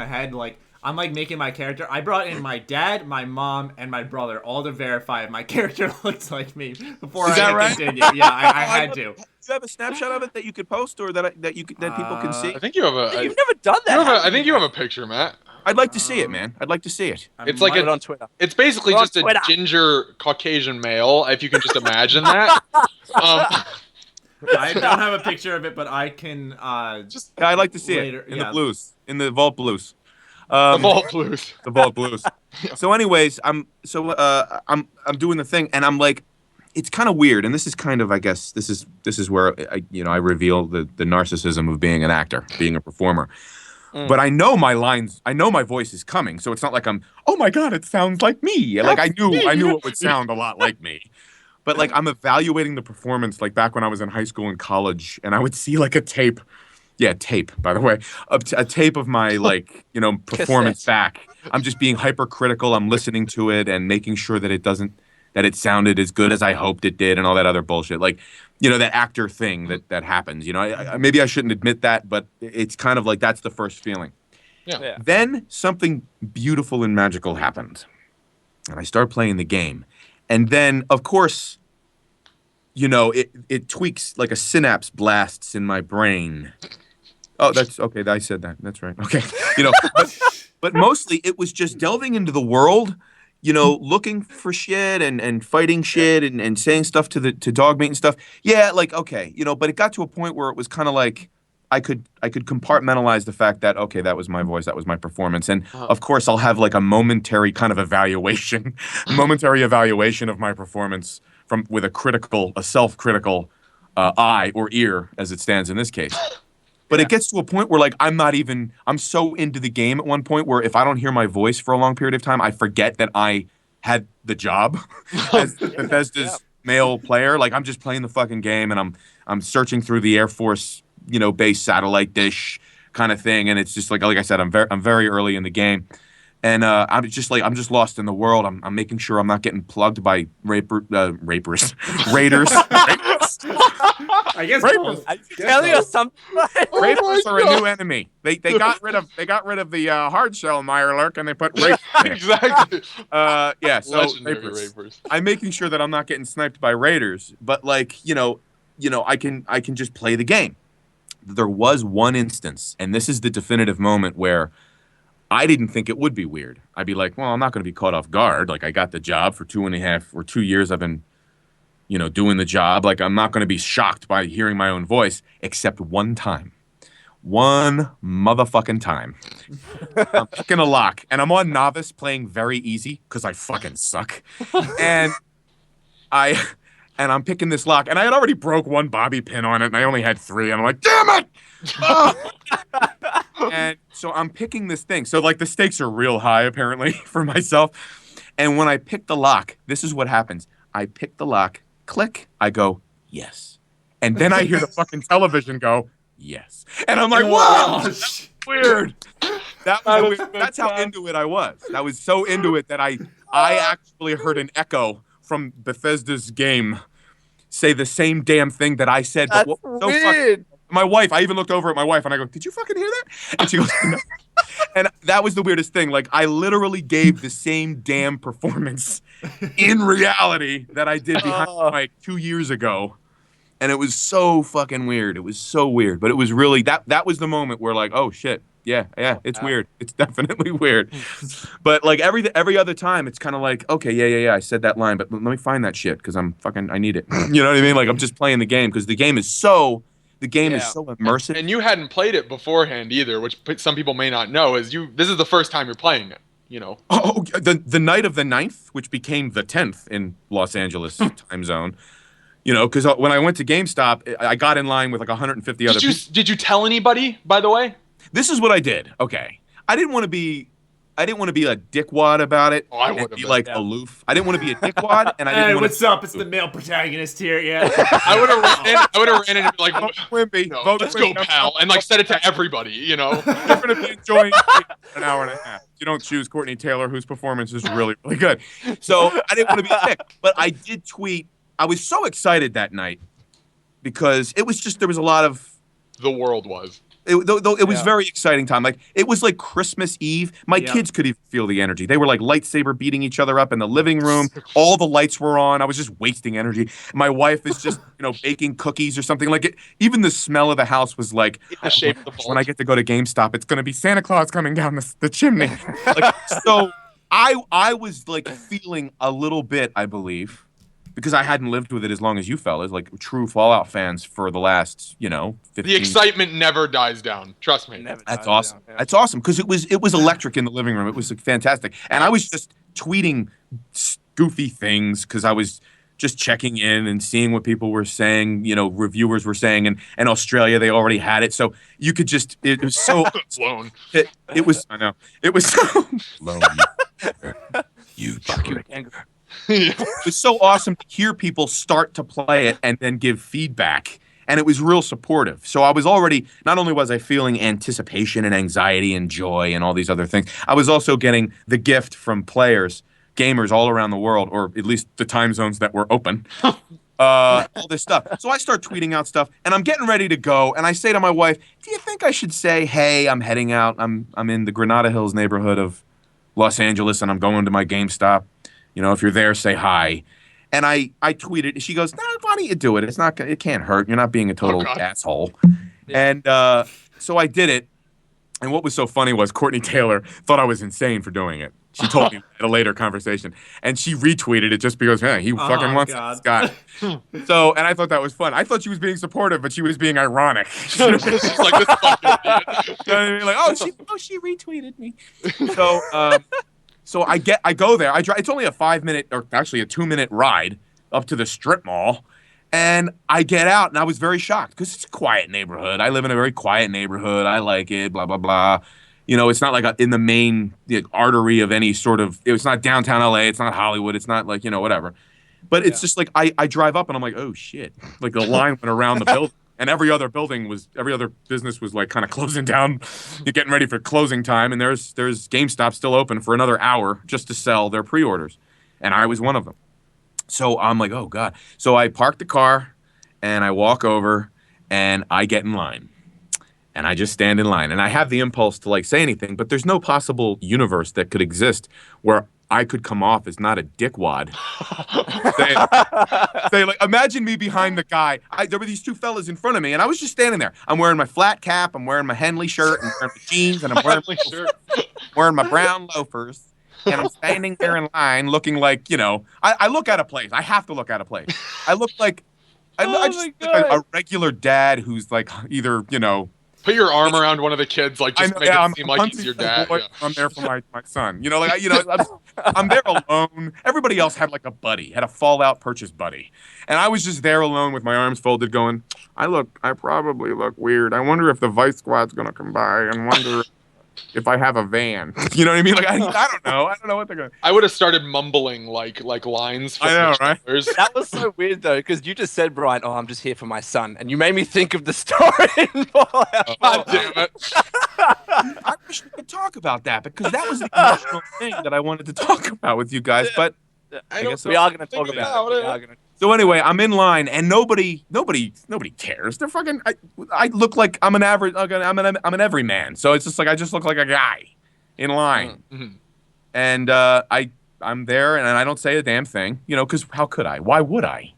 I'm like making my character. I brought in my dad, my mom, and my brother all to verify if my character looks like me before I continue. Yeah, I had to. Do you have a snapshot of it that you could post or that people can see? I think you have a. You've never done that. I think you have a picture, Matt. I'd like to see it, man. I'd like to see it. It's like on Twitter. It's basically just a ginger Caucasian male, if you can just imagine that. I don't have a picture of it, but I can I'd like to see it in the blues, in the Vault Blues. The Vault Blues. The Vault Blues. So, anyways, I'm doing the thing, and I'm like, it's kind of weird, and this is kind of, I guess, this is where I reveal the narcissism of being an actor, being a performer. But I know my lines, I know my voice is coming, so it's not like oh my god, it sounds like me. Like I knew it would sound a lot like me. But like I'm evaluating the performance, like back when I was in high school and college, and I would see like a tape. Yeah, tape, by the way. A tape of my, performance back. I'm just being hypercritical. I'm listening to it and making sure that it sounded as good as I hoped it did and all that other bullshit. Like, that actor thing that happens. Maybe I shouldn't admit that, but it's kind of like that's the first feeling. Yeah. Then something beautiful and magical happened. And I start playing the game. And then, of course, it tweaks like a synapse blasts in my brain. Oh, that's okay. I said that. That's right. Okay. But mostly it was just delving into the world, looking for shit and fighting shit and saying stuff to Dogmeat and stuff. Yeah, like, okay, but it got to a point where it was kind of like I could compartmentalize the fact that, okay, that was my voice, that was my performance. And of course I'll have like a momentary kind of evaluation of my performance with a self-critical eye or ear as it stands in this case. But it gets to a point where, like, I'm so into the game at one point where if I don't hear my voice for a long period of time, I forget that I had the job as Bethesda's male player. Like, I'm just playing the fucking game and I'm searching through the Air Force, base satellite dish kind of thing. And it's just like I said, I'm very early in the game. And I'm just lost in the world. I'm making sure I'm not getting plugged by raiders. I guess raiders. Tell you something. Raiders are a new enemy. They got rid of the hard shell Mirelurk and they put raiders. Exactly. So legendary raiders. I'm making sure that I'm not getting sniped by raiders, but like I can just play the game. There was one instance, and this is the definitive moment where I didn't think it would be weird. I'd be like, well, I'm not going to be caught off guard. Like, I got the job for 2.5 or 2 years. I've been, doing the job. Like, I'm not going to be shocked by hearing my own voice, except one time. One motherfucking time. I'm picking a lock, and I'm on novice playing very easy because I fucking suck. And I and I'm picking this lock, and I had already broke one bobby pin on it, and I only had 3. And I'm like, damn it! Oh! And so I'm picking this thing. So like the stakes are real high apparently for myself. And when I pick the lock, this is what happens. I pick the lock, click, I go, yes. And then I hear the fucking television go, yes. And I'm like, wow, that's weird. That's how into it I was. I was so into it that I actually heard an echo from Bethesda's game say the same damn thing that I said. That's but what weird. my wife, I even looked over at my wife and I go, did you fucking hear that? And she goes, no. And that was the weirdest thing. Like, I literally gave the same damn performance in reality that I did behind the mic 2 years ago. And it was so fucking weird. It was so weird. But it was really, that was the moment where like, oh shit. Yeah, it's weird. It's definitely weird. But like every other time, it's kind of like, okay, yeah, I said that line, but let me find that shit because I need it. You know what I mean? Like I'm just playing the game because the game is so immersive. And you hadn't played it beforehand either, which some people may not know. This is the first time you're playing it. You know. Oh, the night of the 9th, which became the 10th in Los Angeles time zone. You know, because when I went to GameStop, I got in line with like 150 other people. Did you tell anybody, by the way? This is what I did. Okay, I didn't want to be a dickwad about it. Oh, I would be like aloof. I didn't want to be a dickwad, and I didn't. Hey, want what's up? It's the male protagonist here. Yeah. I would have ran in and be like, Wimpy, no, let's go, pal, and like said it to everybody. You know, you're gonna be enjoying an hour and a half. You don't choose Courtney Taylor, whose performance is really, really good. So I didn't want to be a dick, but I did tweet. I was so excited that night because it was just there was a lot of. The world was. It was very exciting time. Like it was like Christmas Eve. My kids could even feel the energy. They were like lightsaber beating each other up in the living room. All the lights were on. I was just wasting energy. My wife is just baking cookies or something like it. Even the smell of the house was like the shape of the bulb. When I get to go to GameStop, it's gonna be Santa Claus coming down the chimney. Like, so I was like feeling a little bit, I believe. Because I hadn't lived with it as long as you fellas, like true Fallout fans for the last, 15. The excitement never dies down. Trust me. That's awesome. Down, yeah. That's awesome because it was electric in the living room. It was like, fantastic, and I was just tweeting goofy things because I was just checking in and seeing what people were saying. Reviewers were saying, and in Australia they already had it, so you could just. It was so blown. It was. I know. It was so blown. You It was so awesome to hear people start to play it and then give feedback. And it was real supportive. So I was already, not only was I feeling anticipation and anxiety and joy and all these other things, I was also getting the gift from players, gamers all around the world, or at least the time zones that were open, all this stuff. So I start tweeting out stuff and I'm getting ready to go. And I say to my wife, do you think I should say, hey, I'm heading out. I'm in the Granada Hills neighborhood of Los Angeles and I'm going to my GameStop. If you're there, say hi. And I tweeted. She goes, "No, why don't you do it? It can't hurt. You're not being a total asshole." And so I did it. And what was so funny was Courtney Taylor thought I was insane for doing it. She told me at a later conversation, and she retweeted it just because, he fucking wants this guy. So, and I thought that was fun. I thought she was being supportive, but she was being ironic. She's like, this fucking idiot. Like, she retweeted me. So I go there. I drive. It's only a 5-minute, or actually a 2-minute ride up to the strip mall, and I get out, and I was very shocked because it's a quiet neighborhood. I live in a very quiet neighborhood. I like it. Blah blah blah. It's not like in the main artery of any sort of. It's not downtown LA. It's not Hollywood. It's not like whatever. But it's just like I drive up, and I'm like, oh shit! Like the line went around the building. And every other business was like kind of closing down, getting ready for closing time. And there's GameStop still open for another hour just to sell their pre-orders. And I was one of them. So I'm like, oh God. So I park the car and I walk over and I get in line. And I just stand in line. And I have the impulse to like say anything, but there's no possible universe that could exist where I could come off as not a dickwad. Say, like, imagine me behind the guy. There were these two fellas in front of me, and I was just standing there. I'm wearing my flat cap, I'm wearing my Henley shirt, I'm wearing my jeans, and I'm wearing my brown loafers. And I'm standing there in line looking like, I look out of place. I have to look out of place. I look like I just look like a regular dad who's like either, Put your arm around one of the kids, like just make it seem like he's your dad. Boy, Yeah. I'm there for my son. I'm there alone. Everybody else had like a buddy, had a Fallout purchase buddy, and I was just there alone with my arms folded, going, I probably look weird. I wonder if the Vice Squad's gonna come by, and wonder if I have a van. You know what I mean? Like I don't know. I don't know what they're gonna. I would have started mumbling like lines. From I know, right? That was so weird though, because you just said, Brian, "Oh, I'm just here for my son," and you made me think of the story in Fallout. God damn it! I wish we could talk about that because that was the emotional thing that I wanted to talk about with you guys. But I guess we are going to talk about it. So anyway, I'm in line and nobody cares. They're fucking. I look like I'm an average. I'm an everyman. So it's just like I just look like a guy in line, and I'm there and I don't say a damn thing, because how could I? Why would I?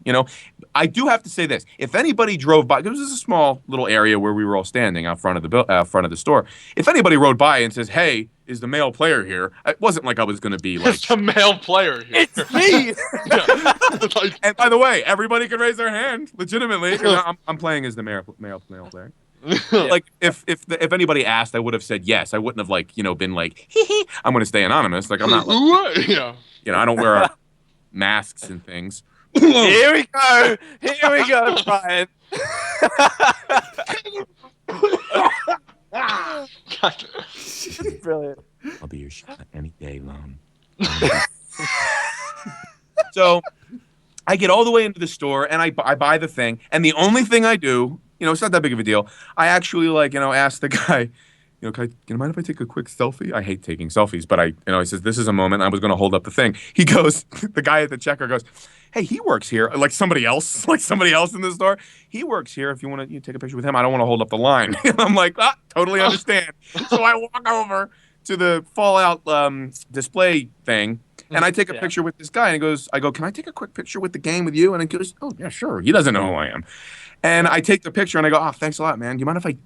I do have to say this: if anybody drove by, because this is a small little area where we were all standing out front of the store. If anybody rode by and says, "Hey, is the male player here?" It wasn't like I was going to be like, "It's the male player here." It's me. And by the way, everybody can raise their hand legitimately. I'm playing as the male player. Like if anybody asked, I would have said yes. I wouldn't have been like, hee, I'm going to stay anonymous. Like I'm not. Like, yeah. I don't wear masks and things. Here we go, Brian. Brilliant. I'll be your shot any day long. So I get all the way into the store and I buy the thing, and the only thing I do, it's not that big of a deal. I actually ask the guy, can you mind if I take a quick selfie? I hate taking selfies, but he says, this is a moment. I was going to hold up the thing. He goes, the guy at the checker goes, hey, he works here. Like somebody else in the store. He works here. If you want to take a picture with him, I don't want to hold up the line. I'm like, totally understand. So I walk over to the Fallout display thing, and I take a picture with this guy, and I go, can I take a quick picture with the game with you? And he goes, oh, yeah, sure. He doesn't know who I am. And I take the picture, and I go, thanks a lot, man. Do you mind if I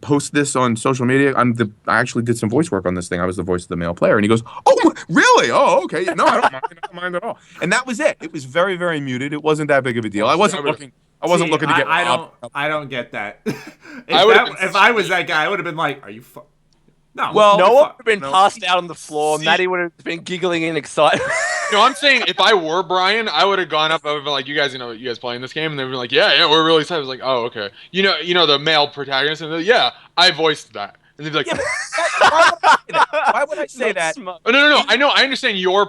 post this on social media? I actually did some voice work on this thing. I was the voice of the male player. And he goes, oh, really? Oh, okay. No, I don't mind at all. And that was it. It was very, very muted. It wasn't that big of a deal. I wasn't looking to get I don't get that. If I was that guy, I would have been like, are you No. Well, Noah would have been passed out on the floor. Maddie would have been giggling in excitement. I'm saying if I were Brian, I would have gone up. I would have been like, you guys playing this game? And they'd be like, yeah, we're really excited. I was like, oh, okay. The male protagonist. And like, yeah, I voiced that. And they'd be like, why would I say that? Oh, no. I know. I understand your.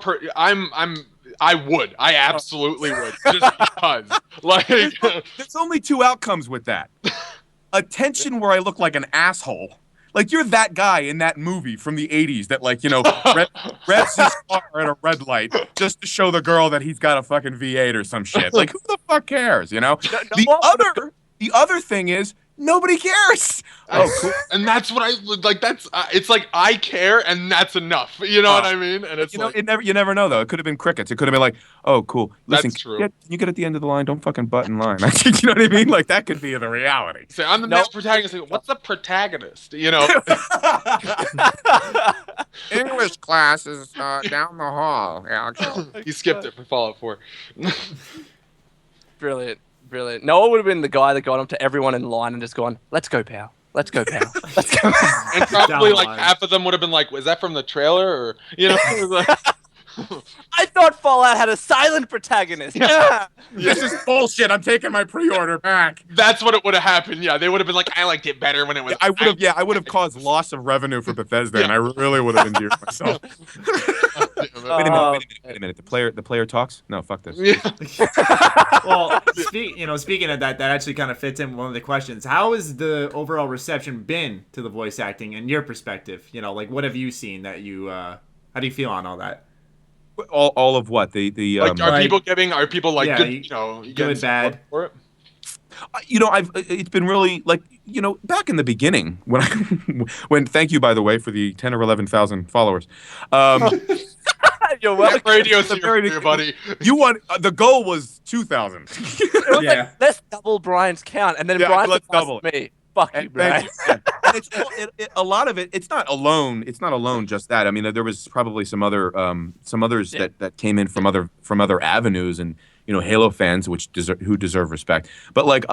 I would. I absolutely would. Just because. Like, there's only two outcomes with that. Attention where I look like an asshole. Like, you're that guy in that movie from the 80s that, revs his car at a red light just to show the girl that he's got a fucking V8 or some shit. Like, who the fuck cares, The other thing is, nobody cares. Oh, cool. And that's what it's like I care and that's enough. You know what I mean? And it's you never know though. It could have been crickets. It could have been like, oh, cool. Listen, that's true. Can you get at the end of the line? Don't fucking butt in line. You know what I mean? Like that could be the reality. So I'm the male protagonist. What's the protagonist? English class is down the hall. You skipped it for Fallout 4. Brilliant. Noah would have been the guy that got him to everyone in line and just gone, let's go, pal. Let's go, pal. Let's go. And probably half of them would have been like, was that from the trailer? Or, I thought Fallout had a silent protagonist. Yeah. This is bullshit. I'm taking my pre-order back. That's what it would have happened. Yeah, they would have been like, I liked it better when it was. I would have caused loss of revenue for Bethesda, and I really would have endeared myself. Wait a minute. The player talks? No, fuck this. Yeah. Well, speaking of that actually kind of fits in one of the questions. How has the overall reception been to the voice acting in your perspective? What have you seen that you? How do you feel on all that? All of what are people good? Good, bad. For it? It's been really back in the beginning when thank you by the way for the 10 or 11,000 followers. You're welcome. Radio's here, buddy. You want the goal was 2,000. Yeah. Let's double Brian's count, and then Brian let's double me. Fuck you, Brian. and it's a lot of it. It's not alone. It's not alone. Just that. I mean, there was probably some others that came in from other avenues, and Halo fans, who deserve respect. But like,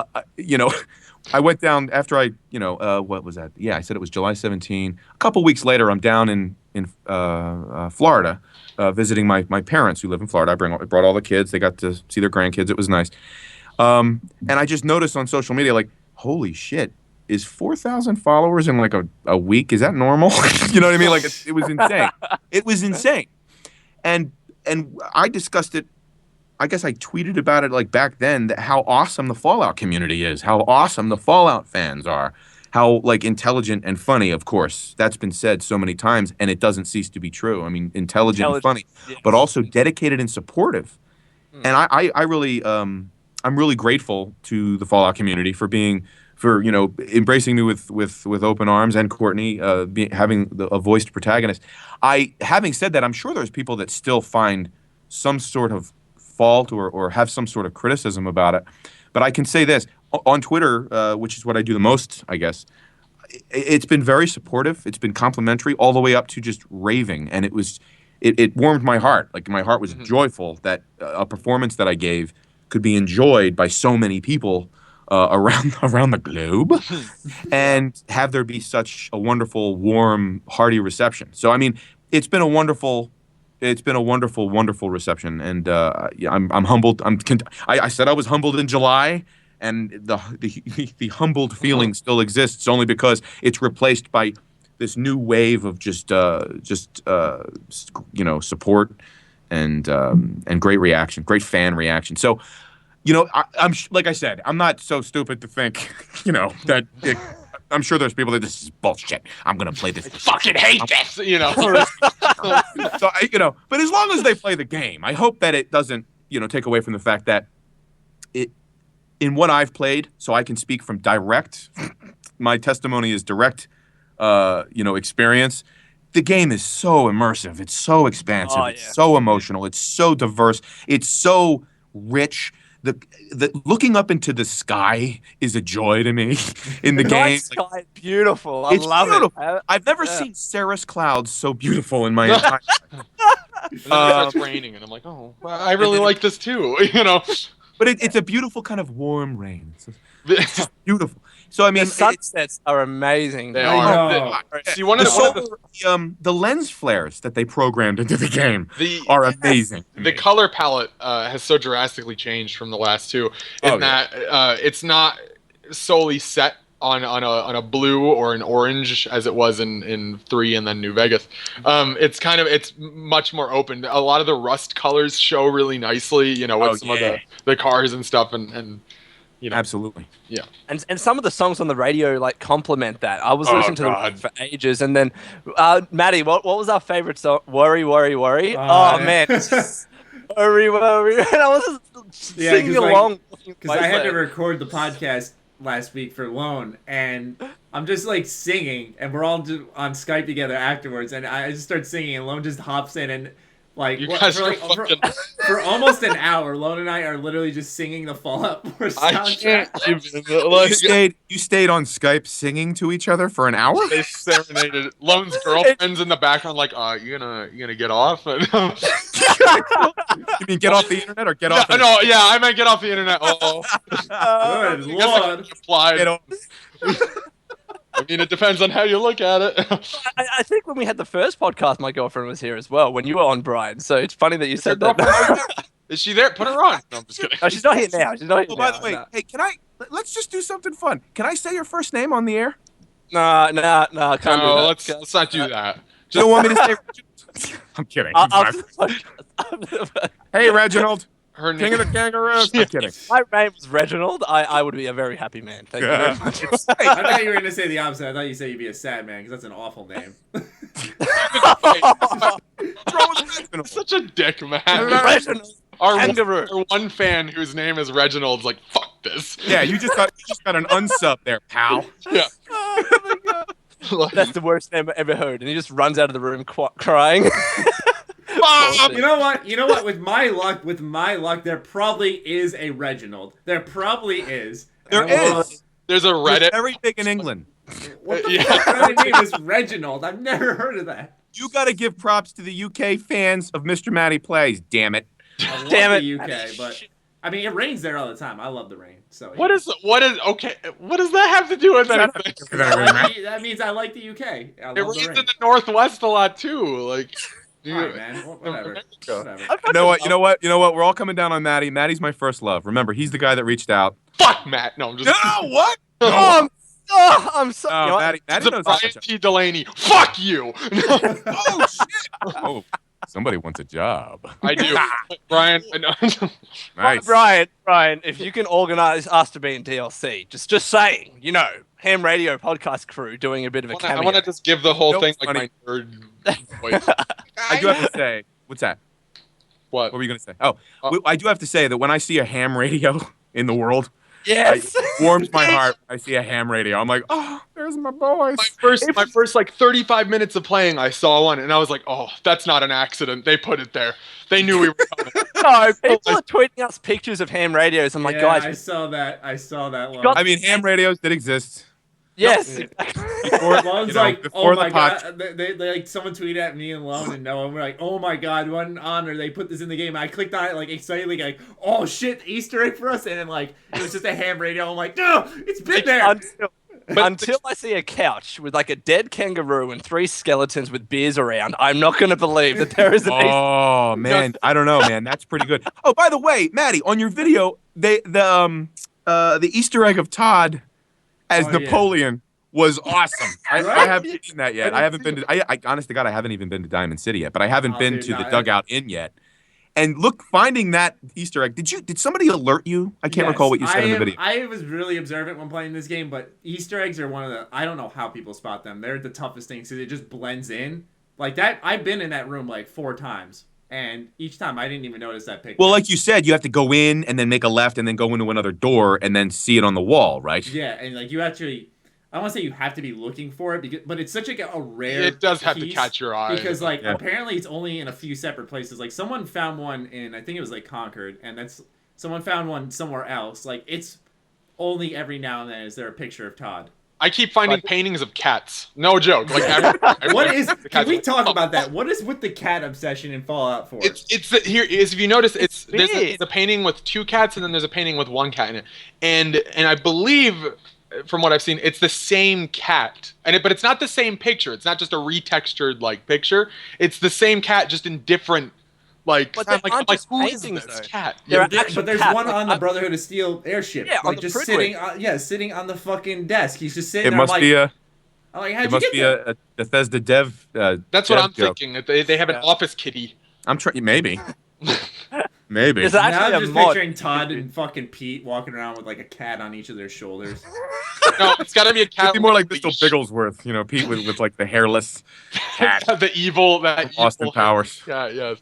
I went down after what was that? Yeah, I said it was July 17. A couple weeks later, I'm down in Florida, visiting my parents who live in Florida. I brought all the kids. They got to see their grandkids. It was nice. And I just noticed on social media, like, holy shit, is 4,000 followers in like a week? Is that normal? You know what I mean? Like it was insane. It was insane. And I discussed it. I guess I tweeted about it like back then, that how awesome the Fallout community is, how awesome the Fallout fans are, how like intelligent and funny, of course. That's been said so many times, and it doesn't cease to be true. I mean, intelligent and funny, yes, but also dedicated and supportive. And I really, I'm really grateful to the Fallout community for embracing me with open arms, and Courtney having a voiced protagonist. Having said that, I'm sure there's people that still find some sort of fault or have some sort of criticism about it. But I can say this, on Twitter, which is what I do the most, I guess, it's been very supportive. It's been complimentary all the way up to just raving. And it warmed my heart. Like, my heart was joyful that a performance that I gave could be enjoyed by so many people around the globe, and have there be such a wonderful, warm, hearty reception. So, I mean, it's been a wonderful reception, and I'm humbled. I said I was humbled in July, and the humbled feeling still exists, only because it's replaced by this new wave of just support and great reaction, great fan reaction. So, I'm like I said, I'm not so stupid to think, that I'm sure there's people that this is bullshit. I'm gonna play this. I fucking hate this, So but as long as they play the game, I hope that it doesn't, take away from the fact that in what I've played, so I can speak from my testimony is direct, experience. The game is so immersive. It's so expansive. It's so emotional. It's so diverse. It's so rich. The looking up into the sky is a joy to me in the game. Sky is beautiful. I love it. I've never seen cirrus clouds so beautiful in my entire life. And then it starts raining, and I'm like, oh, well, I really like this too, But it's a beautiful kind of warm rain. It's just beautiful. So I mean, the sunsets are amazing. They are. See, the lens flares that they programmed into the game are amazing. The color palette has so drastically changed from the last two, that it's not solely set on a blue or an orange as it was in 3 and then New Vegas. It's much more open. A lot of the rust colors show really nicely, with some of the cars and stuff, and absolutely. Yeah. And some of the songs on the radio complement that. I was listening to them for ages, and then Maddie, what was our favorite song? Worry, worry, worry. Man. Worry, worry. And I was just singing along. Because I had to record the podcast last week for Lone, and I'm just like singing, and we're all on Skype together afterwards, and I just start singing, and Lone just hops in, and for almost an hour, Lone and I are literally just singing the Fallout 4 soundtrack. You stayed on Skype singing to each other for an hour? They serenaded. Lone's girlfriend's in the background, like, you gonna get off? You mean get off the internet or get off? I meant get off the internet. Good Lord. Get off. I mean, it depends on how you look at it. I think when we had the first podcast, my girlfriend was here as well, when you were on, Brian. So it's funny that you said that. Is she there? Put her on. No, I'm just kidding. No, she's not here now. By the way, hey, let's just do something fun. Can I say your first name on the air? Nah, can't do that. Let's not do that. You don't want me to say I'm kidding. Hey, Reginald. Her King of the Kangaroos. I'm kidding. If my name was Reginald, I would be a very happy man. Thank you very much. I thought you were going to say the opposite. I thought you said you'd be a sad man, because that's an awful name. Such a dick, man. Reginald. Our one fan whose name is Reginald's like, fuck this. Yeah, you just got an unsub there, pal. Yeah. Oh my God. That's the worst name I've ever heard. And he just runs out of the room crying. You know what? With my luck, there probably is a Reginald. There probably is. There is. There's a Reddit. It's very big in England. What the Yeah. fuck kind of name is Reginald? I've never heard of that. You got to give props to the UK fans of Mr. Matty Plays. Damn it. I love Damn the it. UK, but I mean, it rains there all the time. I love the rain. So What is okay? What does that have to do with anything? that means I like the UK. I It love rains the in rain. the Northwest a lot too. Like, All right, man. Whatever. Whatever. You know what? You know what? You know what? We're all coming down on Matty. Matty's my first love. Remember, he's the guy that reached out. fuck Matt. No, I'm just. No, what? I'm so. No, you know what? Matty It's a knows Brian T. Delaney. Fuck you. Oh shit! Oh, somebody wants a job. I do, Brian. Nice. Brian, if you can organize us to be in DLC, just saying, you know, Ham Radio podcast crew doing a bit of a I cameo. want to just give the whole Nope, thing like funny. my nerd voice. I do have to say, what's that? What? What were you gonna say? Oh, I do have to say that when I see a ham radio in the world, Yes. it warms my heart. When I see a ham radio. I'm like, oh, there's my boys. My first like 35 minutes of playing, I saw one and I was like, oh, that's not an accident. They put it there. They knew we were coming. No, people are tweeting us pictures of ham radios. I'm like, Yeah, guys, I saw that. I saw that one. got- I mean, ham radios did exist. yes. Before, Lone's you know, like, before oh the my pod- god! They like someone tweeted at me and Lone and Noah. And we're like, oh my god, what an honor! They put this in the game. I clicked on it like excitedly, like, oh shit, Easter egg for us! And then like it was just a ham radio. I'm like, no, it's been there. Until I see a couch with like a dead kangaroo and 3 skeletons with beers around, I'm not going to believe that there is an Easter. Oh man, I don't know, man. That's pretty good. Oh, by the way, Maddie, on your video, the Easter egg of Todd as Oh, yeah. Napoleon was awesome. I Right? haven't seen that yet. I haven't been to. I honest to God, I haven't even been to Diamond City yet. But I haven't Oh, been dude, to no, the that- Dugout Inn yet. And look, finding that Easter egg. Did somebody alert you? I can't Yes, recall what you said in the video. I was really observant when playing this game, but Easter eggs are one of the. I don't know how people spot them. They're the toughest things because it just blends in. Like that, I've been in that room like 4 times, and each time I didn't even notice that picture. Well, like you said, you have to go in and then make a left and then go into another door and then see it on the wall, right? Yeah, and like you actually, I don't want to say you have to be looking for it, because, but it's such like a rare. It does have to piece catch your eye. because like Yeah. apparently it's only in a few separate places. Like someone found one in, I think it was like Concord, and that's someone found one somewhere else. Like it's only every now and then is there a picture of Todd. I keep finding paintings of cats. No joke. Like What is? the Can cats we like, talk oh, about that? What is with the cat obsession in Fallout 4? Here is if you notice there's weird. a painting with 2 cats and then there's a painting with 1 cat in it, and I believe from what I've seen it's the same cat but it's not the same picture. It's not just a retextured like picture. It's the same cat just in different like. But I'm they like, aren't I'm like just who is paintings, this though. cat? They're Yeah, actual but there's cats. one on the Like, Brotherhood of Steel airship. Yeah, on like the just Pridway. sitting, sitting on the fucking desk. He's just sitting It there. must I'm like, be a. I'm like, how'd It you must get be there? a Bethesda dev. That's what dev I'm joke. thinking. They have an office kitty. I'm trying. Maybe. Maybe. There's Now actually I'm a just mod. picturing Todd and fucking Pete walking around with like a cat on each of their shoulders. No, it's got to be a cat. It'd be more like with Mr. a leash. Bigglesworth, you know, Pete with like the hairless cat. The evil that Austin evil, Powers. Yeah, yes.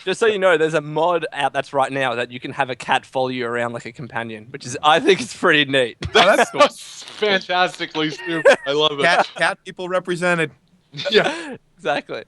Just so you know, there's a mod out that's right now that you can have a cat follow you around like a companion, which is I think it's pretty neat. Oh, that's cool. That's fantastically stupid. I love it. Cat people represented. Yeah. Exactly.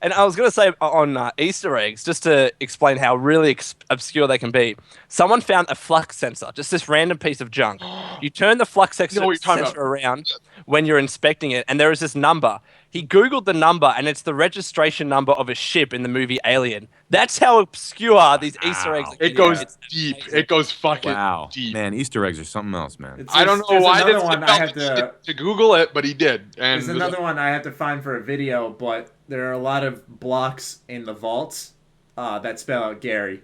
And I was going to say on Easter eggs, just to explain how really obscure they can be, someone found a flux sensor, just this random piece of junk. You turn the flux know what you're talking sensor around when you're inspecting it, and there is this number. He Googled the number, and it's the registration number of a ship in the movie Alien. That's how obscure these Easter eggs It are. goes It's deep. amazing. It goes fucking Wow, deep. man, Easter eggs are something else, man. It's I don't just- know there's why another this one I have to Google it, but he did. And There's another one I have to find for a video, but there are a lot of blocks in the vaults that spell out Gary.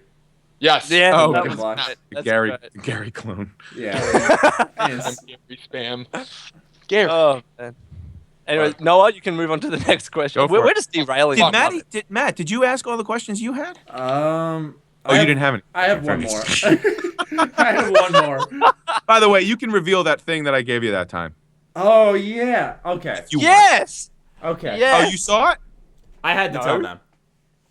yes. Yeah, Oh, that okay. was Blocks. great. The That's Gary great. Gary clone. Yeah. And it's- Gary spam. Gary. Oh, man. Anyway, Noah, you can move on to the next question. Go for We're it. just derailing. Did Maddie? Matt? Did you ask all the questions you had? oh, Oh, you didn't have any. I have one more. I have one more. By the way, you can reveal that thing that I gave you that time. Oh yeah. Okay. You Yes. Okay. Yeah. Oh, you saw it? I had to No. tell them.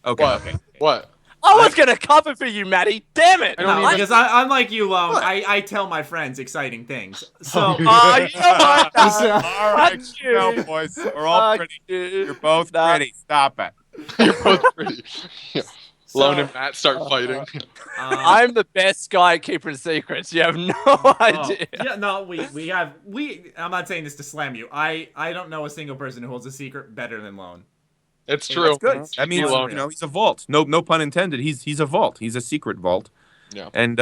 Okay. What? Okay. What? I was gonna cover for you, Maddie. Damn it! I don't No, need because I'm like you, Lone. I tell my friends exciting things. So Oh, you know what? So- All right, Fuck you. no, boys. We're all Fuck pretty. you. You're both Nah. pretty. Stop it. You're both pretty. Yeah. Lone and Matt start fighting. I'm the best guy at keeping secrets. You have no idea. Yeah, no, I'm not saying this to slam you. I don't know a single person who holds a secret better than Lone. It's true. That's good. That means Lone. he's a vault. No pun intended. He's a vault. He's a secret vault. Yeah. And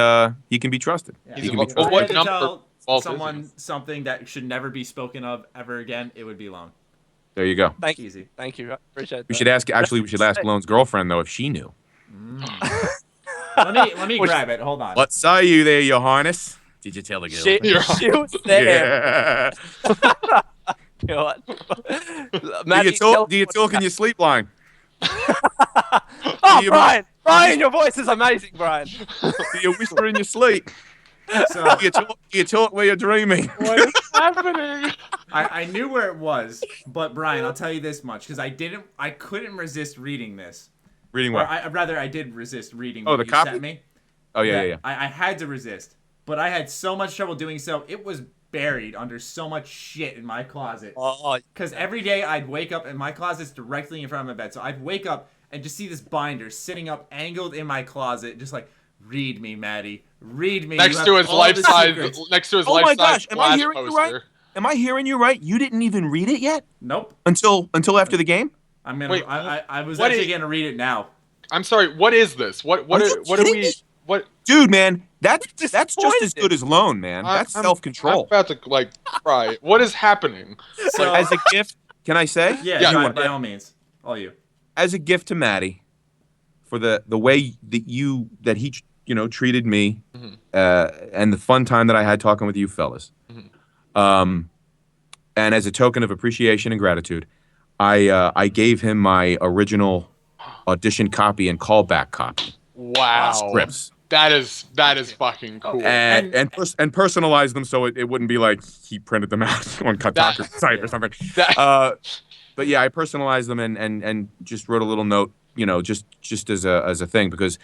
he can be trusted. Yeah. He He's can a be vault. If trusted. I What had to number tell vault is someone he? something that should never be spoken of ever again, it would be Lone. There you go. Thank you. Easy. Thank you. I appreciate that. We should ask. Actually, we should ask Lone's girlfriend though if she knew. Let me grab it. Hold on. What say you there, your harness? Did you tell the girl? She was there. Yeah. God. Do Matt, you talk? Do you what's talk in your sleep line? Oh, you- Brian, your voice is amazing, Brian. Do you whisper in your sleep? So Do you talk while you're dreaming? What is happening? I knew where it was, but Brian, I'll tell you this much because I couldn't resist reading this. Reading Or what? I did resist reading. Oh, what the you copy? sent me. Oh yeah. I had to resist, but I had so much trouble doing so. It was buried under so much shit in my closet. Oh, Because every day I'd wake up and my closet's directly in front of my bed, so I'd wake up and just see this binder sitting up, angled in my closet, just like, read me, Maddie, read me. Next You to have his all the life-size. secrets." Next to his Oh my life-size gosh, am I Flash hearing you poster. right? Am I hearing you right? You didn't even read it yet Nope. until after the game. I'm gonna. Wait, I was what actually is- gonna read it now. I'm sorry. What is this? What Are you are kidding we? me? What? Dude, man, that's just as disappointed. good as Lone, man. That's I'm self-control. about to cry. What is happening? So As a gift, can I say? yeah, Yeah, by all means, all you. As a gift to Maddie, for the way that he treated me, Mhm. and the fun time that I had talking with you fellas, and as a token of appreciation and gratitude, I gave him my original audition copy and callback copy Wow. scripts. That is fucking cool. And personalize them so it wouldn't be like he printed them out on Kotaku's site or something. That- But yeah, I personalized them and just wrote a little note, just as a thing because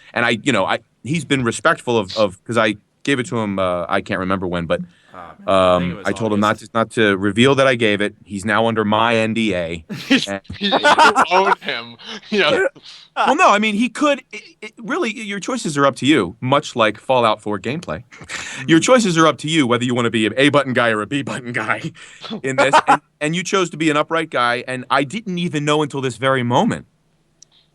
he's been respectful of because I gave it to him. I can't remember when, but I told him not to reveal that I gave it. He's now under my NDA. you own him. Yeah. Well, no, I mean he could. Really, your choices are up to you. Much like Fallout 4 gameplay, your choices are up to you whether you want to be an A button guy or a B button guy in this. And you chose to be an upright guy, and I didn't even know until this very moment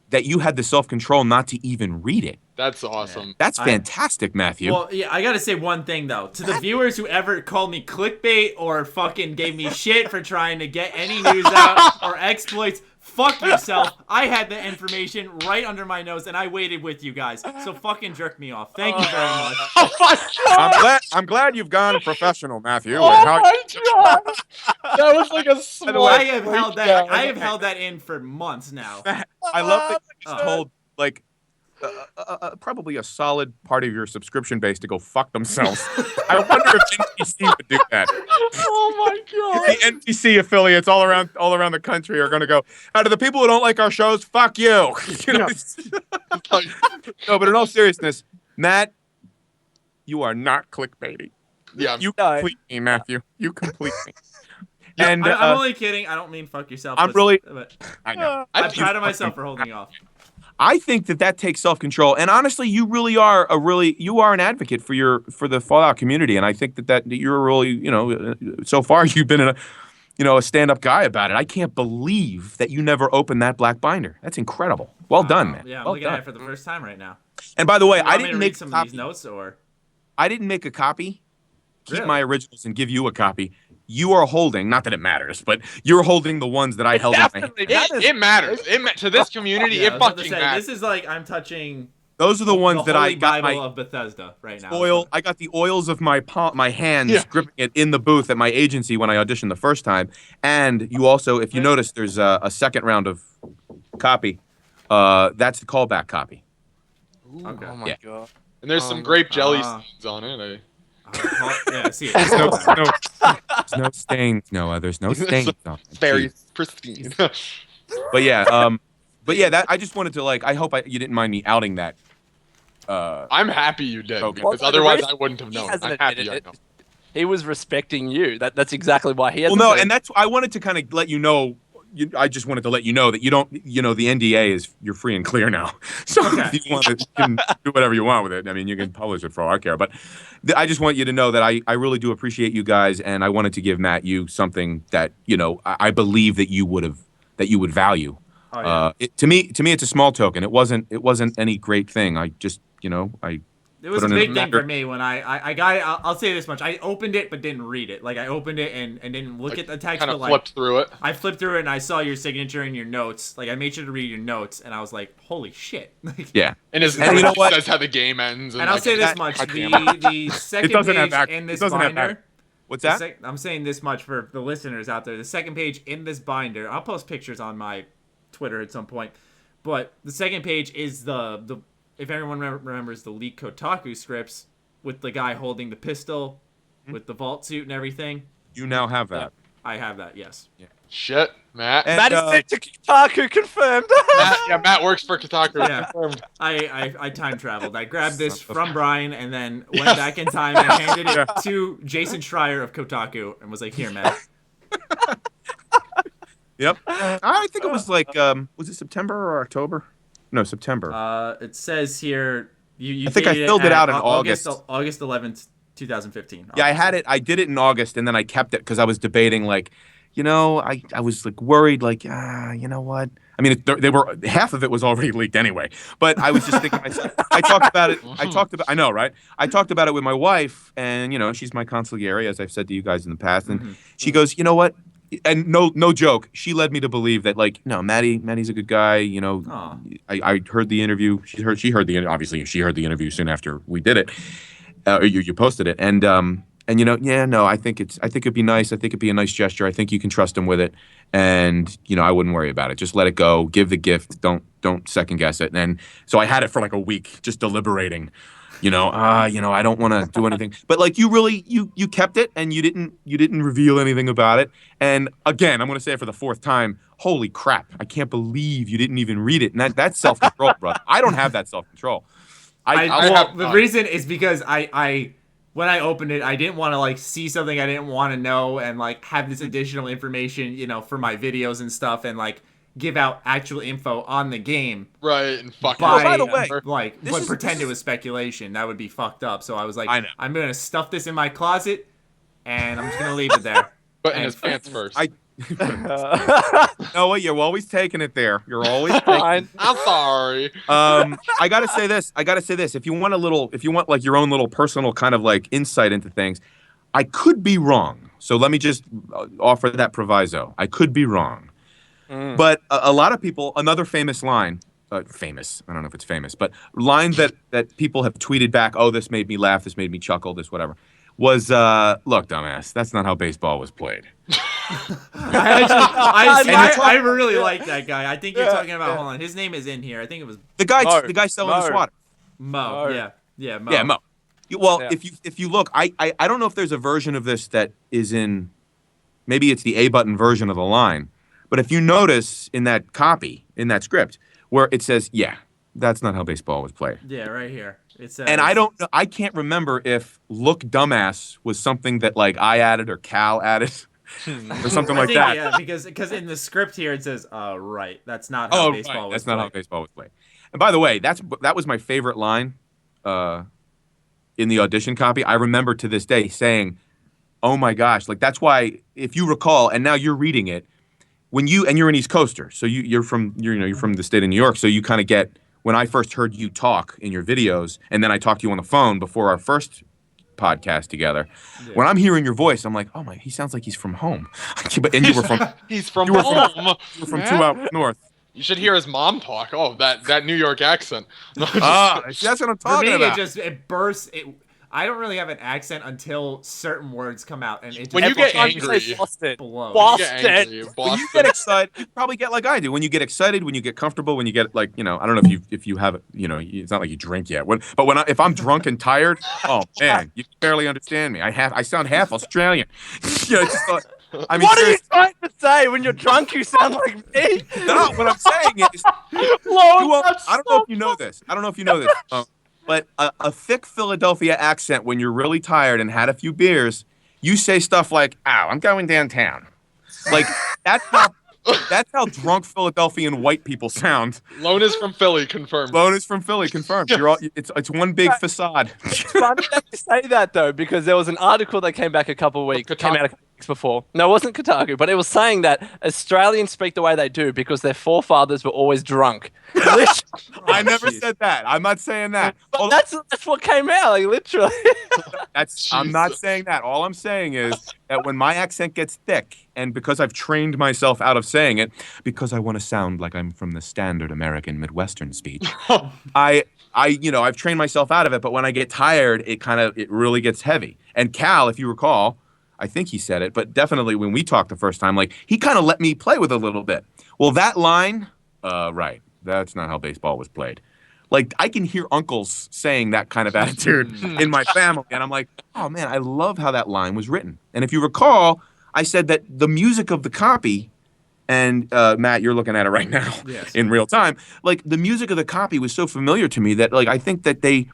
that you had the self-control not to even read it. That's awesome. That's fantastic, Matthew. Well, yeah, I gotta say one thing though. To the viewers who ever called me clickbait or fucking gave me shit for trying to get any news out or exploits, fuck yourself. I had the information right under my nose and I waited with you guys. So fucking jerk me off. Thank you very much. Oh my god! I'm glad you've gone professional, Matthew. Oh my god! That was like a small. I have held that in for months now. I love that you just told like probably a solid part of your subscription base to go fuck themselves. I wonder if NPC would do that. Oh my god! The NPC affiliates all around the country are going to go, out of the people who don't like our shows, fuck you. No, but in all seriousness, Matt, you are not clickbaity. Yeah. You complete me, Matthew. You complete me. And I'm only kidding. I don't mean fuck yourself. I'm but- really- but I know. I'm proud of myself for holding off. I think that takes self-control, and honestly, you really are you are an advocate for the Fallout community, and I think that you're really so far you've been a stand-up guy about it. I can't believe that you never opened that black binder. That's incredible. Well done, man. Yeah, I'm well looking done. at it for the first time right now. And by the way, You want I me to didn't read make some a of these copy. notes or I didn't make a copy. Keep Really? my originals and give you a copy. You are holding, not that it matters, but you're holding the ones that I held in my hand. It matters. To this community, Yeah, I it was about to fucking say, matters. this is like I'm touching Those are the ones the that I Holy got Bible my of Bethesda right now. oil. I got the oils of my hands Yeah. gripping it in the booth at my agency when I auditioned the first time. And you also, if you notice, there's a second round of copy. That's the callback copy. Okay. Oh my Yeah. god. And there's some grape jelly Ah. stains on it. Yeah, I see it. There's no stains, Noah. There's no stains on it. Very Jeez. pristine. But yeah, that I just wanted to I hope you didn't mind me outing that. I'm happy you did, Okay. because Well, otherwise the I wouldn't have He known. hasn't I'm happy admitted I it. know. He was respecting you. That's exactly why he Well, hasn't. no, said- and I wanted to kind of let you know I just wanted to let you know that you don't, the NDA is you're free and clear now. So Okay. if you want to, you can do whatever you want with it. I mean, you can publish it for all I care. But I just want you to know that I really do appreciate you guys, and I wanted to give Matt you something that I believe that you would value. Oh, yeah. To me, it's a small token. It wasn't any great thing. I just I. It was put a it in big thing matter- for me when I got it. I'll say this much: I opened it but didn't read it. Like I opened it and didn't look at the text. Kind but of like flipped through it. I flipped through it and I saw your signature and your notes. Like I made sure to read your notes, and I was like, "Holy shit!" Yeah. And his And you know what? says how the game ends. And I'll like, say this that- much: goddamn. the second doesn't have page back- in this it doesn't have binder. back- What's that? I'm saying this much for the listeners out there. The second page in this binder, I'll post pictures on my Twitter at some point. But the second page is the if everyone remembers the leaked Kotaku scripts with the guy holding the pistol with the vault suit and everything. You now have that. I have that, yes. Shit, Matt. And, That is sent to Kotaku, confirmed. Matt works for Kotaku. Yeah. I time traveled. I grabbed this from Brian and then went back in time and handed it to Jason Schreier of Kotaku and was like, "Here, Matt." Yep. I think it was like was it September or October? No, September. It says here you I think I dated filled it at out in August. August 11th, 2015. Yeah, I had it. I did it in August, and then I kept it because I was debating, like, I was like worried, like, you know what? I mean, they were half of it was already leaked anyway. But I was just thinking, I talked about it. I know, right? I talked about it with my wife, and she's my consigliere, as I've said to you guys in the past, and she goes, "You know what?" And no joke, she led me to believe that, like, no, Matty's a good guy. I heard the interview. She heard the obviously she heard the interview soon after we did it. You posted it, and I think it'd be nice. I think it'd be a nice gesture. I think you can trust him with it, and I wouldn't worry about it. Just let it go. Give the gift. Don't second guess it. And so I had it for like a week, just deliberating. I don't want to do anything. But like you kept it, and you didn't reveal anything about it. And again, I'm going to say it for the fourth time. Holy crap! I can't believe you didn't even read it. And that's self-control, brother. I don't have that self-control. The reason is because I when I opened it, I didn't want to like see something I didn't want to know and like have this additional information, for my videos and stuff, and like give out actual info on the game. Right, and fuck. By the way, but pretend it was speculation. That would be fucked up. So I was like, I know. I'm gonna stuff this in my closet, and I'm just gonna leave it there. But in his pants first. No, you're always taking it there. You're always taking I'm sorry. I gotta say this. If you want like your own little personal kind of like insight into things, I could be wrong. So let me just offer that proviso. I could be wrong. But a lot of people, another famous line, famous, I don't know if it's famous, but line that people have tweeted back, "Oh, this made me laugh, this made me chuckle, this whatever," was, "Look, dumbass, that's not how baseball was played." I really like that guy. I think you're talking about. Hold on, his name is in here. I think it was The guy selling the swatter. Mo. Yeah, Mo. Yeah, Mo. Well, if you look, I don't know if there's a version of this that is in, maybe it's the A button version of the line, but if you notice in that copy, in that script, where it says, "Yeah, that's not how baseball was played." Yeah, right here. It says, And I don't know, I can't remember if "look dumbass" was something that like I added or Cal added. Or something like that. Yeah, because in the script here it says, right, that's not how baseball was that's played. not how baseball was played. And by the way, that was my favorite line in the audition copy. I remember to this day saying, "Oh my gosh!" Like that's why, if you recall, and now you're reading it, you're an East Coaster, so you're from the state of New York, so you kind of get. When I first heard you talk in your videos, and then I talked to you on the phone before our first podcast together. Yeah. When I'm hearing your voice, I'm like, "Oh my, he sounds like he's from home." And you were from he's from home. You were from 2 hours north. You should hear his mom talk. Oh, that New York accent. That's what I'm talking about. For me, it bursts. I don't really have an accent until certain words come out, and it just when you get angry, Boston. Boston. When you get excited, you probably get like I do. When you get excited, when you get comfortable, when you get like I don't know if you have it's not like you drink yet. If I'm drunk and tired, oh man, you barely understand me. I sound half Australian. I mean, what are you trying to say? When you're drunk, you sound like me. No, what I'm saying is, I don't know if you know this. But a thick Philadelphia accent when you're really tired and had a few beers, you say stuff like, "Ow, I'm going downtown." Like that's That's how drunk Philadelphian white people sound. Lone is from Philly, confirmed. Lone is from Philly, confirmed. You're all. It's one big facade. It's funny that you say that though, because there was an article that came back a couple of weeks, came out a couple of weeks before. No, it wasn't Kotaku, but it was saying that Australians speak the way they do because their forefathers were always drunk. I never said that. I'm not saying that. But that's what came out, like literally. I'm not saying that. All I'm saying is that when my accent gets thick, and because I've trained myself out of saying it, because I want to sound like I'm from the standard American Midwestern speech, I've trained myself out of it. But when I get tired, it really gets heavy. And Cal, if you recall, I think he said it, but definitely when we talked the first time, like he kind of let me play with it a little bit. Well, that line, right, that's not how baseball was played. Like, I can hear uncles saying that kind of attitude in my family. And I'm like, oh, man, I love how that line was written. And if you recall, I said that the music of the copy, and Matt, you're looking at it right now in real time. Like, the music of the copy was so familiar to me that, like, I think that they,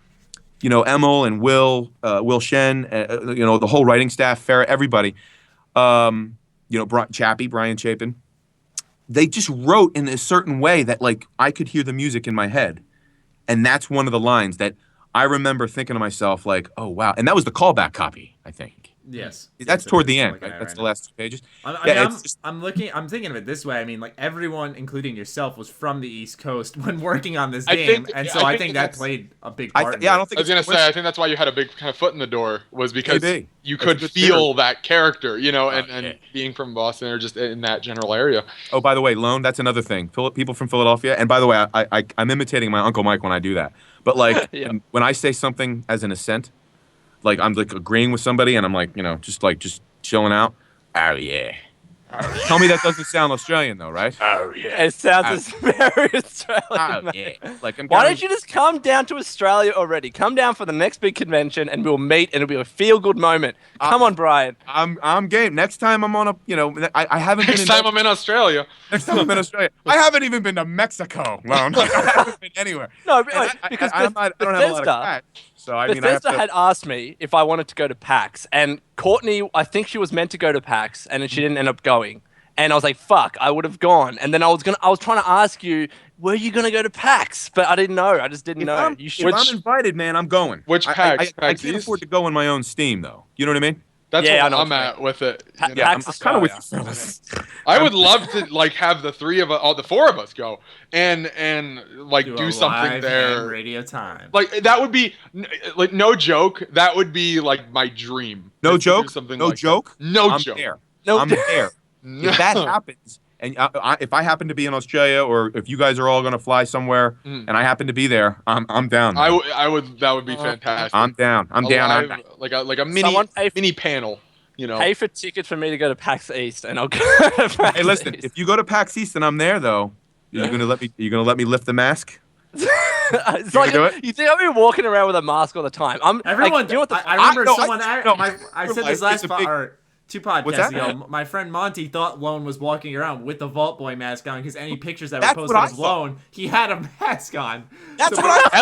Emil and Will Shen, the whole writing staff, Farrah, everybody, Brian Chapin, they just wrote in a certain way that, like, I could hear the music in my head. And that's one of the lines that I remember thinking to myself, like, oh, wow. And that was the callback copy, I think. Yes. That's toward the end, right? That's the last 2 pages. I'm thinking of it this way. I mean, like, everyone, including yourself, was from the East Coast when working on this game. I think that played a big part of it. I was going to say, I think that's why you had a big kind of foot in the door, was because you could feel that character, and being from Boston or just in that general area. Oh, by the way, Lone, that's another thing. People from Philadelphia. And by the way, I'm imitating my Uncle Mike when I do that. But, like, when I say something as an assent, like I'm like agreeing with somebody and I'm like, just chilling out. Oh yeah. Tell me that doesn't sound Australian though, right? Oh yeah. It sounds very Australian. Oh yeah. Like why don't you just come down to Australia already? Come down for the next big convention and we'll meet and it'll be a feel good moment. Come on, Brian. I'm game. Next time I'm on I haven't been Next time I'm in Australia. Next time I'm in Australia. I haven't even been to Mexico, Lone. I haven't been anywhere. No, because I don't have a lot of cash. So Bethesda had asked me if I wanted to go to PAX, and Courtney, I think she was meant to go to PAX, and she didn't end up going. And I was like, "Fuck, I would have gone." And then I was trying to ask you, were you gonna go to PAX? But I didn't know. I just didn't know. If I'm invited, man, I'm going. Which PAX? I can't afford to go on my own steam, though. You know what I mean? That's what I'm at with it. I'm kind of with you, fellas. I would love to have the the four of us go and do something there. Radio time. Like that would be like no joke. That would be like my dream. No joke. No joke. I'm there. If that happens, and if I happen to be in Australia, or if you guys are all going to fly somewhere, and I happen to be there, I'm down. I would. That would be fantastic. I'm down. I'm down. Like a mini panel. Pay for tickets for me to go to PAX East, and I'll go to PAX Hey, listen. East. If you go to PAX East and I'm there, though, you're gonna let me lift the mask. It's like you think I've been walking around with a mask all the time. Everyone. Like, I remember someone. I said this last part. 2 podcasts ago, my friend Monty thought Lone was walking around with the Vault Boy mask on because any pictures that were posted of Lone, he had a mask on. That's what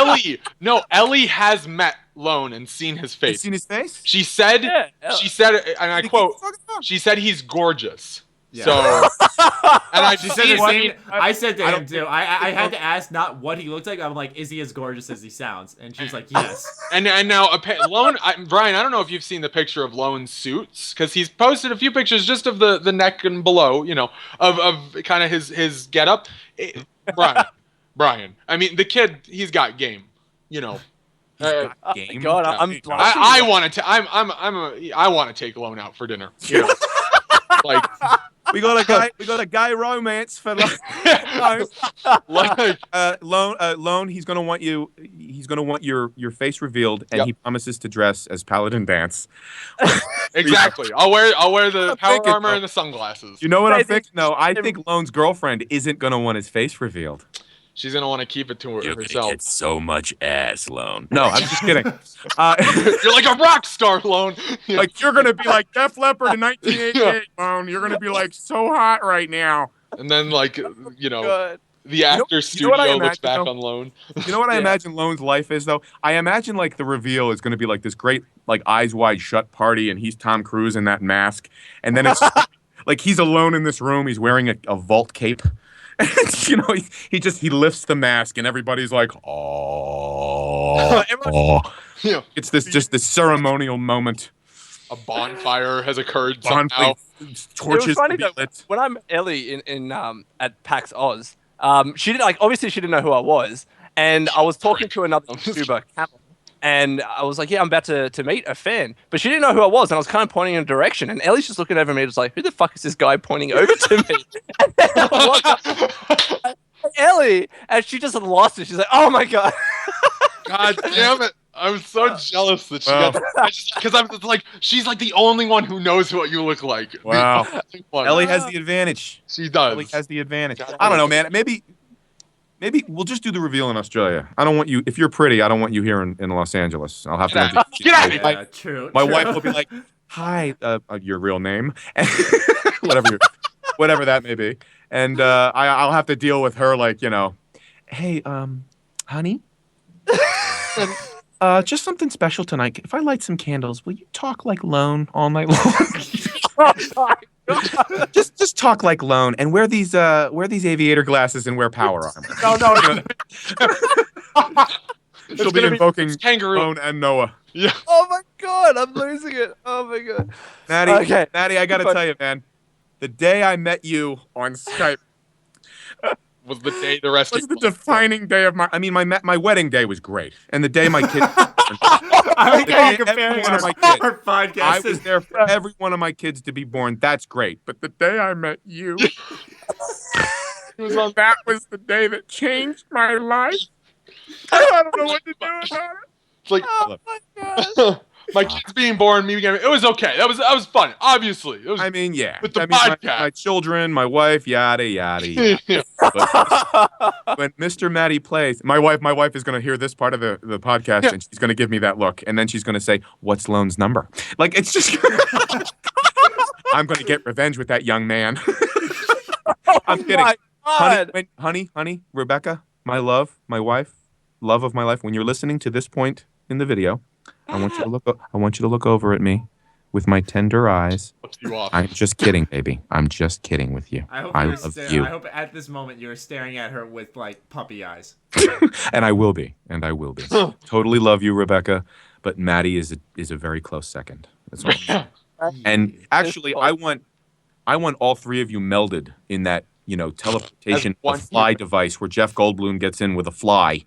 Ellie has met Lone and seen his face. Seen his face? She said, and I quote, she said he's gorgeous. Yeah. So, and I said to him too. I had to ask not what he looked like. I'm like, is he as gorgeous as he sounds? And she was like, yes. And now Lone, Brian, I don't know if you've seen the picture of Lone's suits because he's posted a few pictures just of the neck and below, of kind of his getup. Brian. I mean, the kid, he's got game. God, I'm blushing. I want to take Lone out for dinner. Like. We got a gay romance for Lone. He's gonna want your face revealed, and he promises to dress as Paladin Dance. Exactly. I'll wear the power armor and the sunglasses. You know what I'm thinking? No, I think Lone's girlfriend isn't gonna want his face revealed. She's gonna want to keep it to herself. You're gonna get so much ass, Lone. No, I'm just kidding. You're like a rock star, Lone. Like you're gonna be like Def Leppard in 1988, Lone. You're gonna be like so hot right now. And then the actor studio looks back on Lone. You know what I imagine Lone's life is though? I imagine like the reveal is gonna be like this great like Eyes Wide Shut party, and he's Tom Cruise in that mask, and then it's. like he's alone in this room. He's wearing a vault cape. And, he lifts the mask, and everybody's like, oh. Yeah. It's this ceremonial moment. A bonfire has occurred somehow. Torches It was funny to be though, lit. when I met Ellie in at PAX Oz, she didn't obviously she didn't know who I was, and I was talking to another YouTuber, Camel, and I was like, yeah, I'm about to meet a fan, but she didn't know who I was, and I was kind of pointing in a direction, and Ellie's just looking over at me, just like, who the fuck is this guy pointing over to me? And then I was like, Ellie, and she just lost it. She's like, oh my god. God damn it. I'm so jealous that she got that. Because I'm like, she's like the only one who knows what you look like. Wow. Ellie has the advantage. She does. Ellie has the advantage. I don't know, man. Maybe we'll just do the reveal in Australia. I don't want you, if you're pretty, I don't want you here in Los Angeles. I'll have to get out of here. True. My wife will be like, hi, your real name, whatever that may be. And I'll have to deal with her like, hey, honey, just something special tonight. If I light some candles, will you talk like Lone all night long? just talk like Lone and wear these aviator glasses and wear power armor. No. She'll be invoking kangaroo. Lone and Noah. Yeah. Oh my god, I'm losing it. Oh my god. Maddie, I gotta tell you, man, the day I met you on Skype was the day the rest was the defining day of my wedding day was great, and the day my kids. I like how you're comparing one of my our kids. podcast. I was there for every one of my kids to be born. That's great, but the day I met you, that was the day that changed my life. I don't know what to do about it. It's like, Oh my god. my kids being born, me getting, it was okay. That was fun. Obviously, it was. I mean, yeah. With the podcast, my children, my wife, yada yada yada. Yeah. But when Mr. Matty plays, my wife is going to hear this part of the podcast, and she's going to give me that look, and then she's going to say, "What's Lone's number?" Like it's just. I'm going to get revenge with that young man. I'm kidding, honey, Rebecca, my love, my wife, love of my life. When you're listening to this point in the video, I want you to look over at me with my tender eyes. You off. I'm just kidding, baby. I'm just kidding with you. I love you. I hope at this moment you're staring at her with like puppy eyes. And I will be. Totally love you, Rebecca. But Maddie is a very close second. That's all. And actually, I want all three of you melded in that teleportation fly device where Jeff Goldblum gets in with a fly.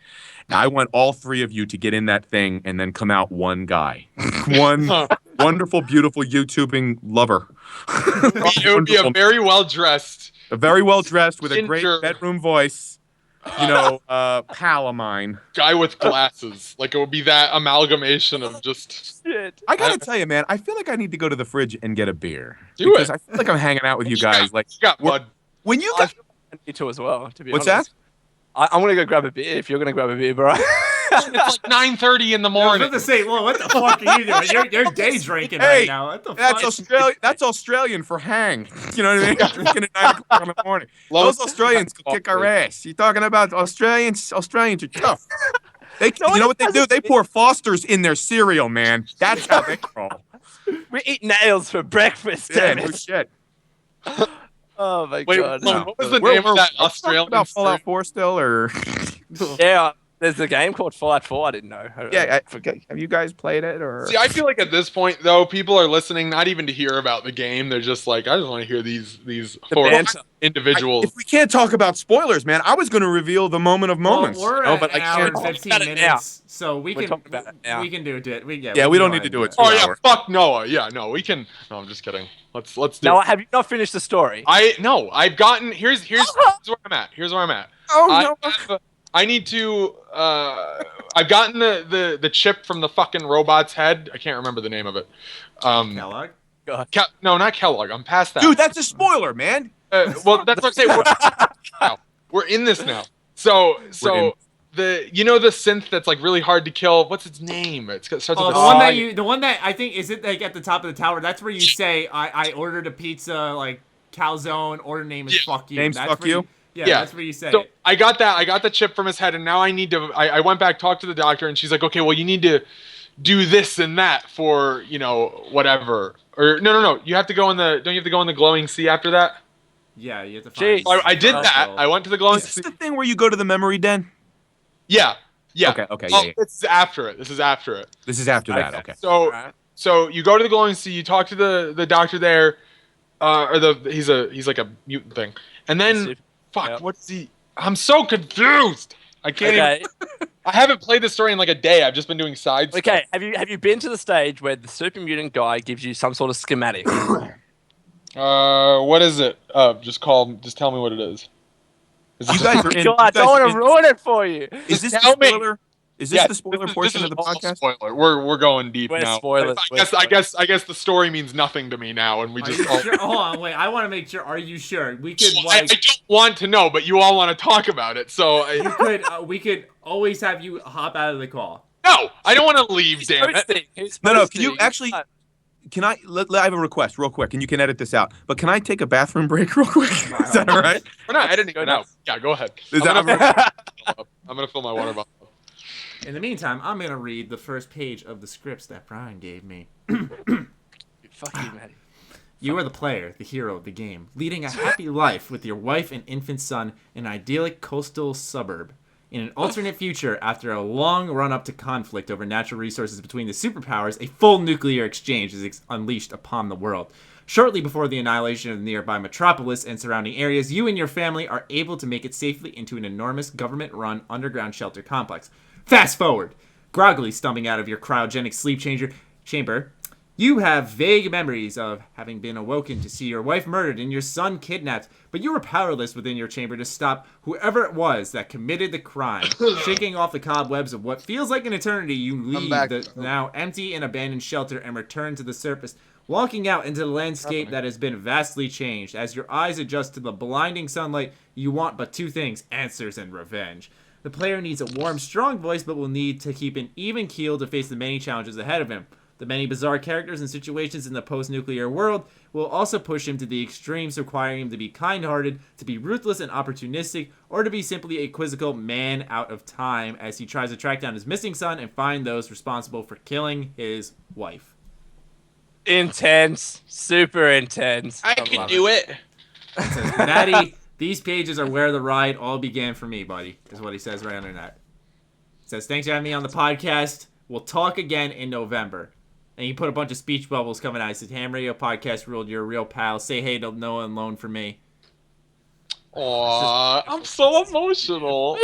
I want all three of you to get in that thing and then come out one guy. One wonderful, beautiful YouTubing lover. It would be a very well-dressed. With a great bedroom voice, pal of mine. Guy with glasses. Like, it would be that amalgamation of just... Shit. I gotta tell you, man, I feel like I need to go to the fridge and get a beer. Because I feel like I'm hanging out with you guys. Like, you got blood. When you I got... feel like I need to as well, to be What's honest. that? I'm gonna go grab a beer if you're gonna grab a beer, bro. It's like 9:30 in the I was morning. about to say, well, what the fuck are you doing? You're day drinking right now. What the fuck? That's Australian for hang. You know what I mean? Drinking at 9 o'clock in the morning. Those Australians could kick our ass. You talking about Australians? Australians are tough. You know what they do? They pour Foster's in their cereal, man. That's how they roll. We eat nails for breakfast, Yeah, damn no it. shit. Oh my Wait, god. what was the name of that Australian? About Fallout 4 still, or Yeah, there's a game called Fallout 4. I didn't know. yeah, I forget. Have you guys played it, or? See, I feel like at this point, though, people are listening not even to hear about the game. They're just like, I just want to hear these four banter. individuals. If we can't talk about spoilers, man, I was going to reveal the moment of moments. Well, we're but at an hour and 15 about it now. minutes, so we We're can talking about it now. we can do it. We we can don't go need to ahead do and it. Oh 2 yeah, hours. fuck Noah. Yeah, no, we can. No, I'm just kidding. Let's do. Now, it. have you not finished the story? I've gotten. Here's where I'm at. Oh no. I need to. I've gotten the chip from the fucking robot's head. I can't remember the name of it. Kellogg? No, not Kellogg. I'm past that. Dude, that's a spoiler, man. Well, that's what I'm saying. We're in this now. So the the synth that's like really hard to kill. What's its name? It starts with the one that I think is it like at the top of the tower. That's where you say I ordered a pizza like calzone. Order name is fuck you. Name's That's fuck where you? Yeah, that's where you say So it. I got that. I got the chip from his head, and now I need to. I went back, talked to the doctor, and she's like, okay, well, you need to do this and that for, whatever. Or no. You have to go don't you have to go in the glowing sea after that? Yeah, you have to Jeez. find. I did that. I went to the glowing Is this sea. the thing where you go to the memory den? Yeah. Okay, yeah. This is after it. This is after it. This is after that. Okay. So you go to the glowing sea, you talk to the doctor there, he's like a mutant thing. And then what's he? I'm so confused. I can't even. I haven't played this story in like a day. I've just been doing side stuff. Okay, have you been to the stage where the super mutant guy gives you some sort of schematic? What is it? Just tell me what it is. You guys are in. I don't want to ruin it for you. Is this the Tell me. spoiler? Is this the spoiler portion of the podcast? Spoiler. We're going deep We're now. spoilers. I guess the story means nothing to me now, and we just. Sure? Hold on, wait. I want to make sure. Are you sure? We could I don't want to know, but you all want to talk about it, so. we could always have you hop out of the call. No, I don't want to leave, damn it. No. Can you actually? Can I? I have a request, real quick, and you can edit this out. But can I take a bathroom break, real quick? Is that all right? We're not editing it out. Yeah, go ahead. I'm gonna fill my water bottle. In the meantime, I'm gonna read the first page of the scripts that Brian gave me. Fuck you, Maddie. You are the player, the hero of the game, leading a happy life with your wife and infant son in an idyllic coastal suburb. In an alternate future, after a long run-up to conflict over natural resources between the superpowers, a full nuclear exchange is unleashed upon the world. Shortly before the annihilation of the nearby metropolis and surrounding areas, you and your family are able to make it safely into an enormous government-run underground shelter complex. Fast forward! Groggily stumbling out of your cryogenic sleep chamber, you have vague memories of having been awoken to see your wife murdered and your son kidnapped, but you were powerless within your chamber to stop whoever it was that committed the crime. Shaking off the cobwebs of what feels like an eternity, you leave the now empty and abandoned shelter and return to the surface, walking out into the landscape that has been vastly changed. As your eyes adjust to the blinding sunlight, you want but two things: answers and revenge. The player needs a warm, strong voice, but will need to keep an even keel to face the many challenges ahead of him. The many bizarre characters and situations in the post-nuclear world will also push him to the extremes, requiring him to be kind-hearted, to be ruthless and opportunistic, or to be simply a quizzical man out of time as he tries to track down his missing son and find those responsible for killing his wife. Intense. Super intense. I can do it. It says, Maddie, these pages are where the ride all began for me, buddy, is what he says right under that. It says, thanks for having me on the podcast. We'll talk again in November. And he put a bunch of speech bubbles coming out. He said, Ham Radio Podcast ruled. You're a real pal. Say hey to Noah and Lone for me. Aww, I'm so emotional.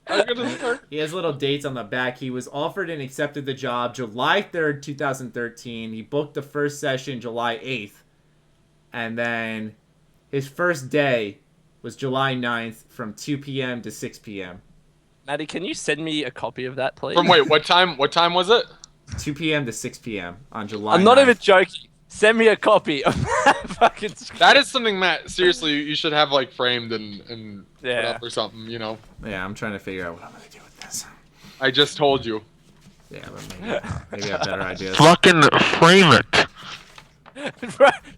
I'm gonna start. He has little dates on the back. He was offered and accepted the job July 3rd, 2013. He booked the first session July 8th. And then his first day was July 9th from 2 p.m. to 6 p.m. Maddie, can you send me a copy of that, please? From what time was it? 2 p.m. to 6 p.m. on July I'm not 9th. even joking. Send me a copy of that fucking script. That is something, Matt. Seriously, you should have like framed and put Yeah. up or something. Yeah, I'm trying to figure out what I'm going to do with this. I just told you. Yeah, but maybe I have better ideas. Fucking frame it.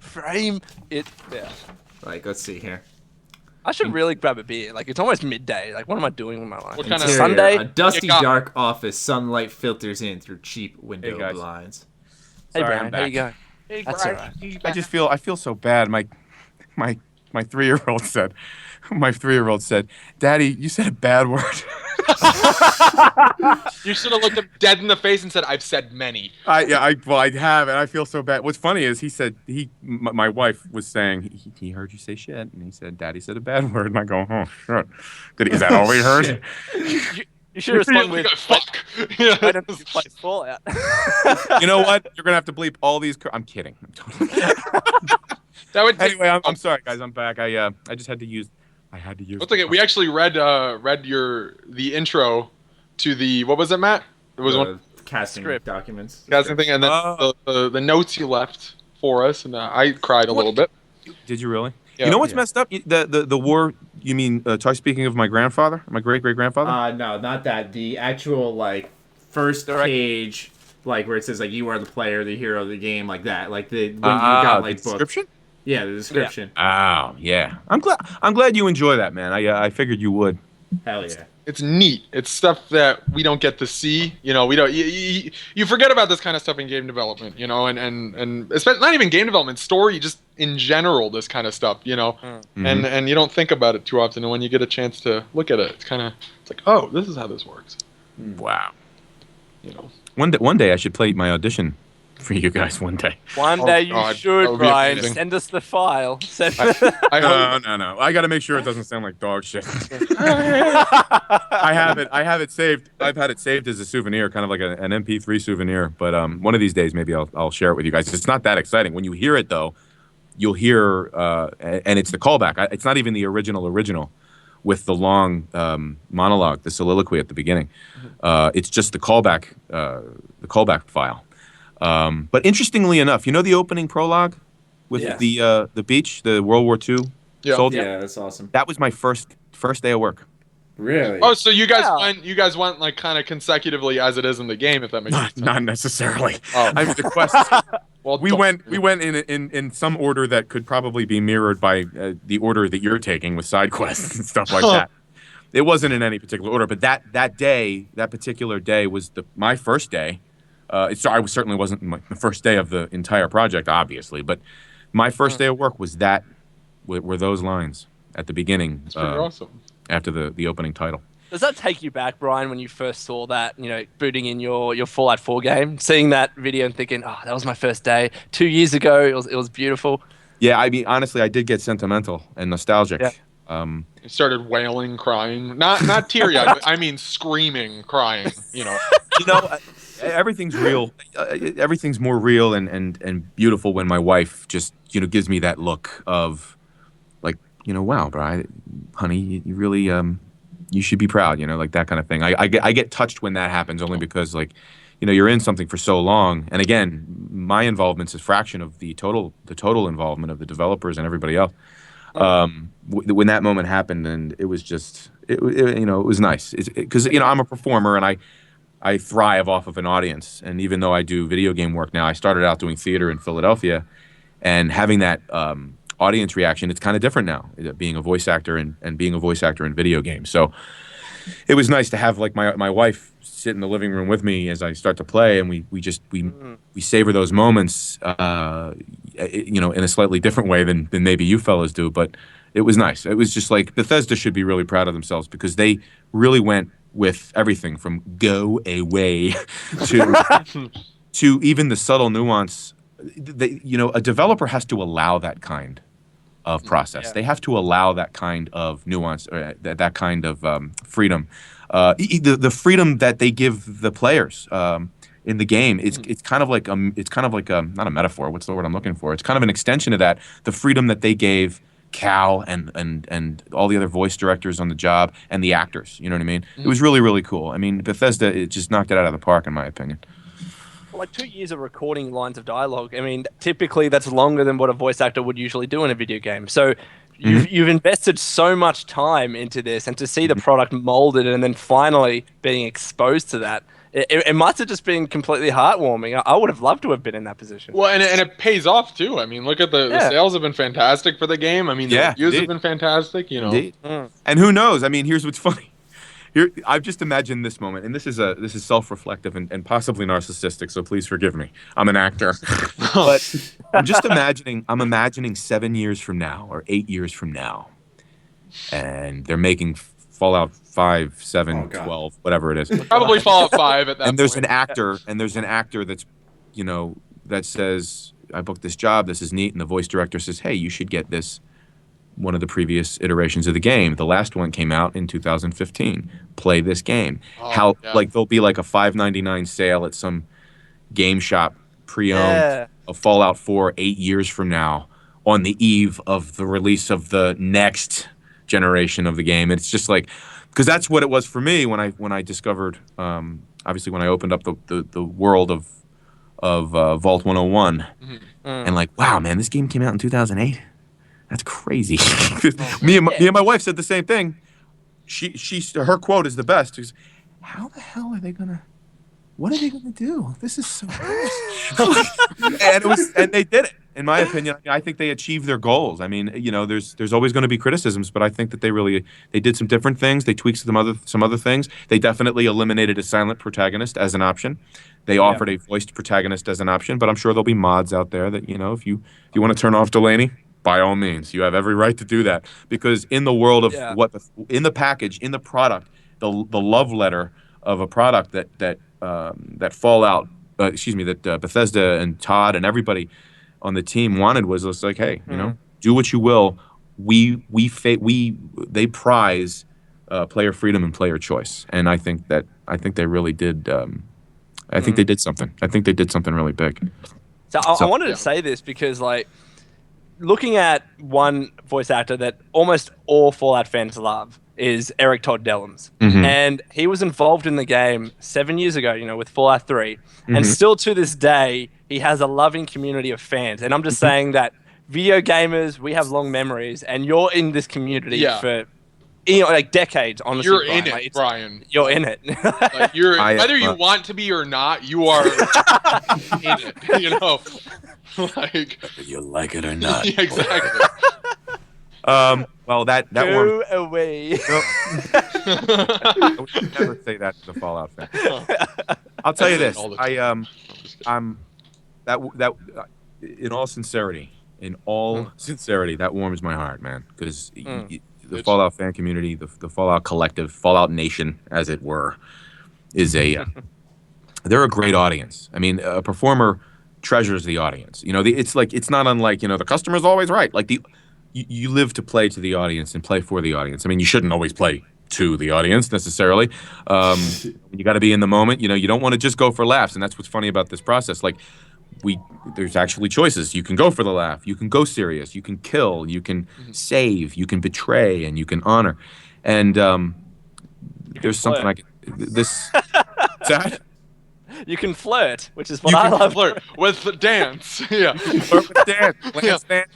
Frame it. Yeah. Like, let's see here. I should really grab a beer. Like, it's almost midday. Like, what am I doing with my life? What kind of- Interior, Sunday? a dusty, You got- dark office. Sunlight filters in through cheap window Hey, guys. blinds. Hey, Sorry, Brian, I'm how you back. going? That's all right. I feel so bad. My 3-year-old said, Daddy, you said a bad word. You should have looked him dead in the face and said, "I've said many." I have, and I feel so bad. What's funny is he said my wife was saying he heard you say shit, and he said, Daddy said a bad word, and I go, oh shit, is that all we heard? You should respond with, "Fuck." why don't you play Fallout? You know what? You're gonna have to bleep all these. I'm kidding. I'm totally kidding. That would take, Anyway, I'm sorry, guys. I'm back. I just had to use. I had to use. What's okay? We actually read the intro to the, what was it, Matt? It was one Casting Script. documents. casting thing, and then the notes you left for us, and I cried a little bit. Did you really? Yeah. You know what's Yeah. messed up? The war. You mean? Speaking of my grandfather, my great grandfather. No, not that. The actual like first page, like where it says like you are the player, the hero of the game, like that. Like when you got like the book. description. Yeah, the description. Oh yeah. I'm glad you enjoy that, man. I figured you would. Hell yeah. it's neat. It's stuff that we don't get to see. You know, we don't. You forget about this kind of stuff in game development. You know, and especially not even game development, story, just in general, this kind of stuff. You know, and you don't think about it too often. And when you get a chance to look at it, it's like, oh, this is how this works. Wow. You know, one day I should play my audition for you guys. One day. One day you God, that should, would be Brian. amazing. Send us the file. I hope. No. I got to make sure it doesn't sound like dog shit. I have it saved. I've had it saved as a souvenir, kind of like an MP3 souvenir. But one of these days, maybe I'll share it with you guys. It's not that exciting. When you hear it, though, you'll hear, and it's the callback. It's not even the original, with the long monologue, the soliloquy at the beginning. It's just the callback file. But interestingly enough, you know the opening prologue with the beach, the World War II soldier. Yeah, that's awesome. That was my first day of work. Really? Oh, so you guys went like kind of consecutively as it is in the game, if that makes sense. Not necessarily. Oh. I mean, the quest. Well, we went in some order that could probably be mirrored by the order that you're taking with side quests and stuff like that. It wasn't in any particular order, but that particular day was my first day. I certainly wasn't the first day of the entire project, obviously, but my first day of work was were those lines at the beginning. That's pretty awesome. After the opening title. Does that take you back, Brian, when you first saw that, booting in your Fallout 4 game, seeing that video and thinking, oh, that was my first day 2 years ago. It was beautiful. Yeah, I mean, honestly, I did get sentimental and nostalgic. Yeah. You started wailing, crying, not teary-eyed, but I mean screaming, crying. Everything's real. Everything's more real and beautiful when my wife just gives me that look of like, wow, bro, honey, you really you should be proud, like that kind of thing. I get touched when that happens, only because you're in something for so long. And again, my involvement's a fraction of the total involvement of the developers and everybody else. When that moment happened, and it was just it was nice because I'm a performer and I thrive off of an audience. And even though I do video game work now, I started out doing theater in Philadelphia, and having that audience reaction, it's kind of different now, being a voice actor and being a voice actor in video games. So it was nice to have like my wife sit in the living room with me as I start to play, and we savor those moments, in a slightly different way than maybe you fellas do. But it was nice. It was just like Bethesda should be really proud of themselves, because they really went with everything from go away to even the subtle nuance. A developer has to allow that kind of process. Yeah. They have to allow that kind of nuance, or that kind of freedom. The freedom that they give the players in the game, it's kind of like not a metaphor. What's the word I'm looking for? It's kind of an extension of that. The freedom that they gave Cal and all the other voice directors on the job and the actors. You know what I mean? It was really, really cool. I mean, Bethesda, it just knocked it out of the park, in my opinion. Well, like 2 years of recording lines of dialogue. I mean, typically that's longer than what a voice actor would usually do in a video game. So you've invested so much time into this, and to see the product molded and then finally being exposed to that, it must have just been completely heartwarming. I would have loved to have been in that position. Well, and it pays off too. I mean, look at the sales have been fantastic for the game. I mean, the reviews have been fantastic. And who knows? I mean, here's what's funny. I've just imagined this moment, and this is self-reflective and possibly narcissistic, so please forgive me. I'm an actor. But I'm imagining 7 years from now or 8 years from now, and they're making Fallout 5, 7, 12, whatever it is. Probably Fallout 5 at that point. And there's an actor that's, that says, I booked this job, this is neat, and the voice director says, hey, you should get this, one of the previous iterations of the game. The last one came out in 2015. Play this game. There'll be like a $5.99 sale at some game shop pre-owned of Fallout 4 8 years from now, on the eve of the release of the next generation of the game. It's just like, because that's what it was for me when I discovered, obviously when I opened up the world of Vault 101, and like, wow, man, this game came out in 2008. That's crazy. Me and my wife said the same thing. Her quote is the best. She goes, how the hell are they what are they gonna do? This is so cool. And they did it. in my opinion, I think they achieved their goals. I mean, there's always going to be criticisms, but I think that they did some different things. They tweaked some other things. They definitely eliminated a silent protagonist as an option. They offered a voiced protagonist as an option, but I'm sure there'll be mods out there that if you want to turn off Delaney, by all means, you have every right to do that, because in the world of in the package, in the product, the love letter of a product that Fallout, that Bethesda and Todd and everybody on the team wanted was just like, hey, do what you will. They prize player freedom and player choice, and I think they really did. I think they did something. I think they did something really big. So I wanted to say this because, like, looking at one voice actor that almost all Fallout fans love is Eric Todd Dellums. Mm-hmm. And he was involved in the game 7 years ago, with Fallout 3. Mm-hmm. And still to this day, he has a loving community of fans. And I'm just saying that video gamers, we have long memories, and you're in this community for decades, honestly. You're Brian. in it, Brian. You're in it. Like whether you want to be or not, you are in it, Like, whether you like it or not. Yeah, exactly. Well, that Go away. I would never say that to the Fallout fan. I'll tell you this. In all sincerity, that warms my heart, man. Because the Fallout fan community, the Fallout collective, Fallout Nation, as it were, is they're a great audience. I mean, a performer treasures the audience. It's not unlike the customer's always right. Like you live to play to the audience and play for the audience. I mean, you shouldn't always play to the audience necessarily. You got to be in the moment. You don't want to just go for laughs, and that's what's funny about this process. Like there's actually choices. You can go for the laugh. You can go serious. You can kill. You can save. You can betray, and you can honor. And there's something I can. This. That. You can flirt, which is what I love. Flirt with the dance. Yeah. Flirt with dance.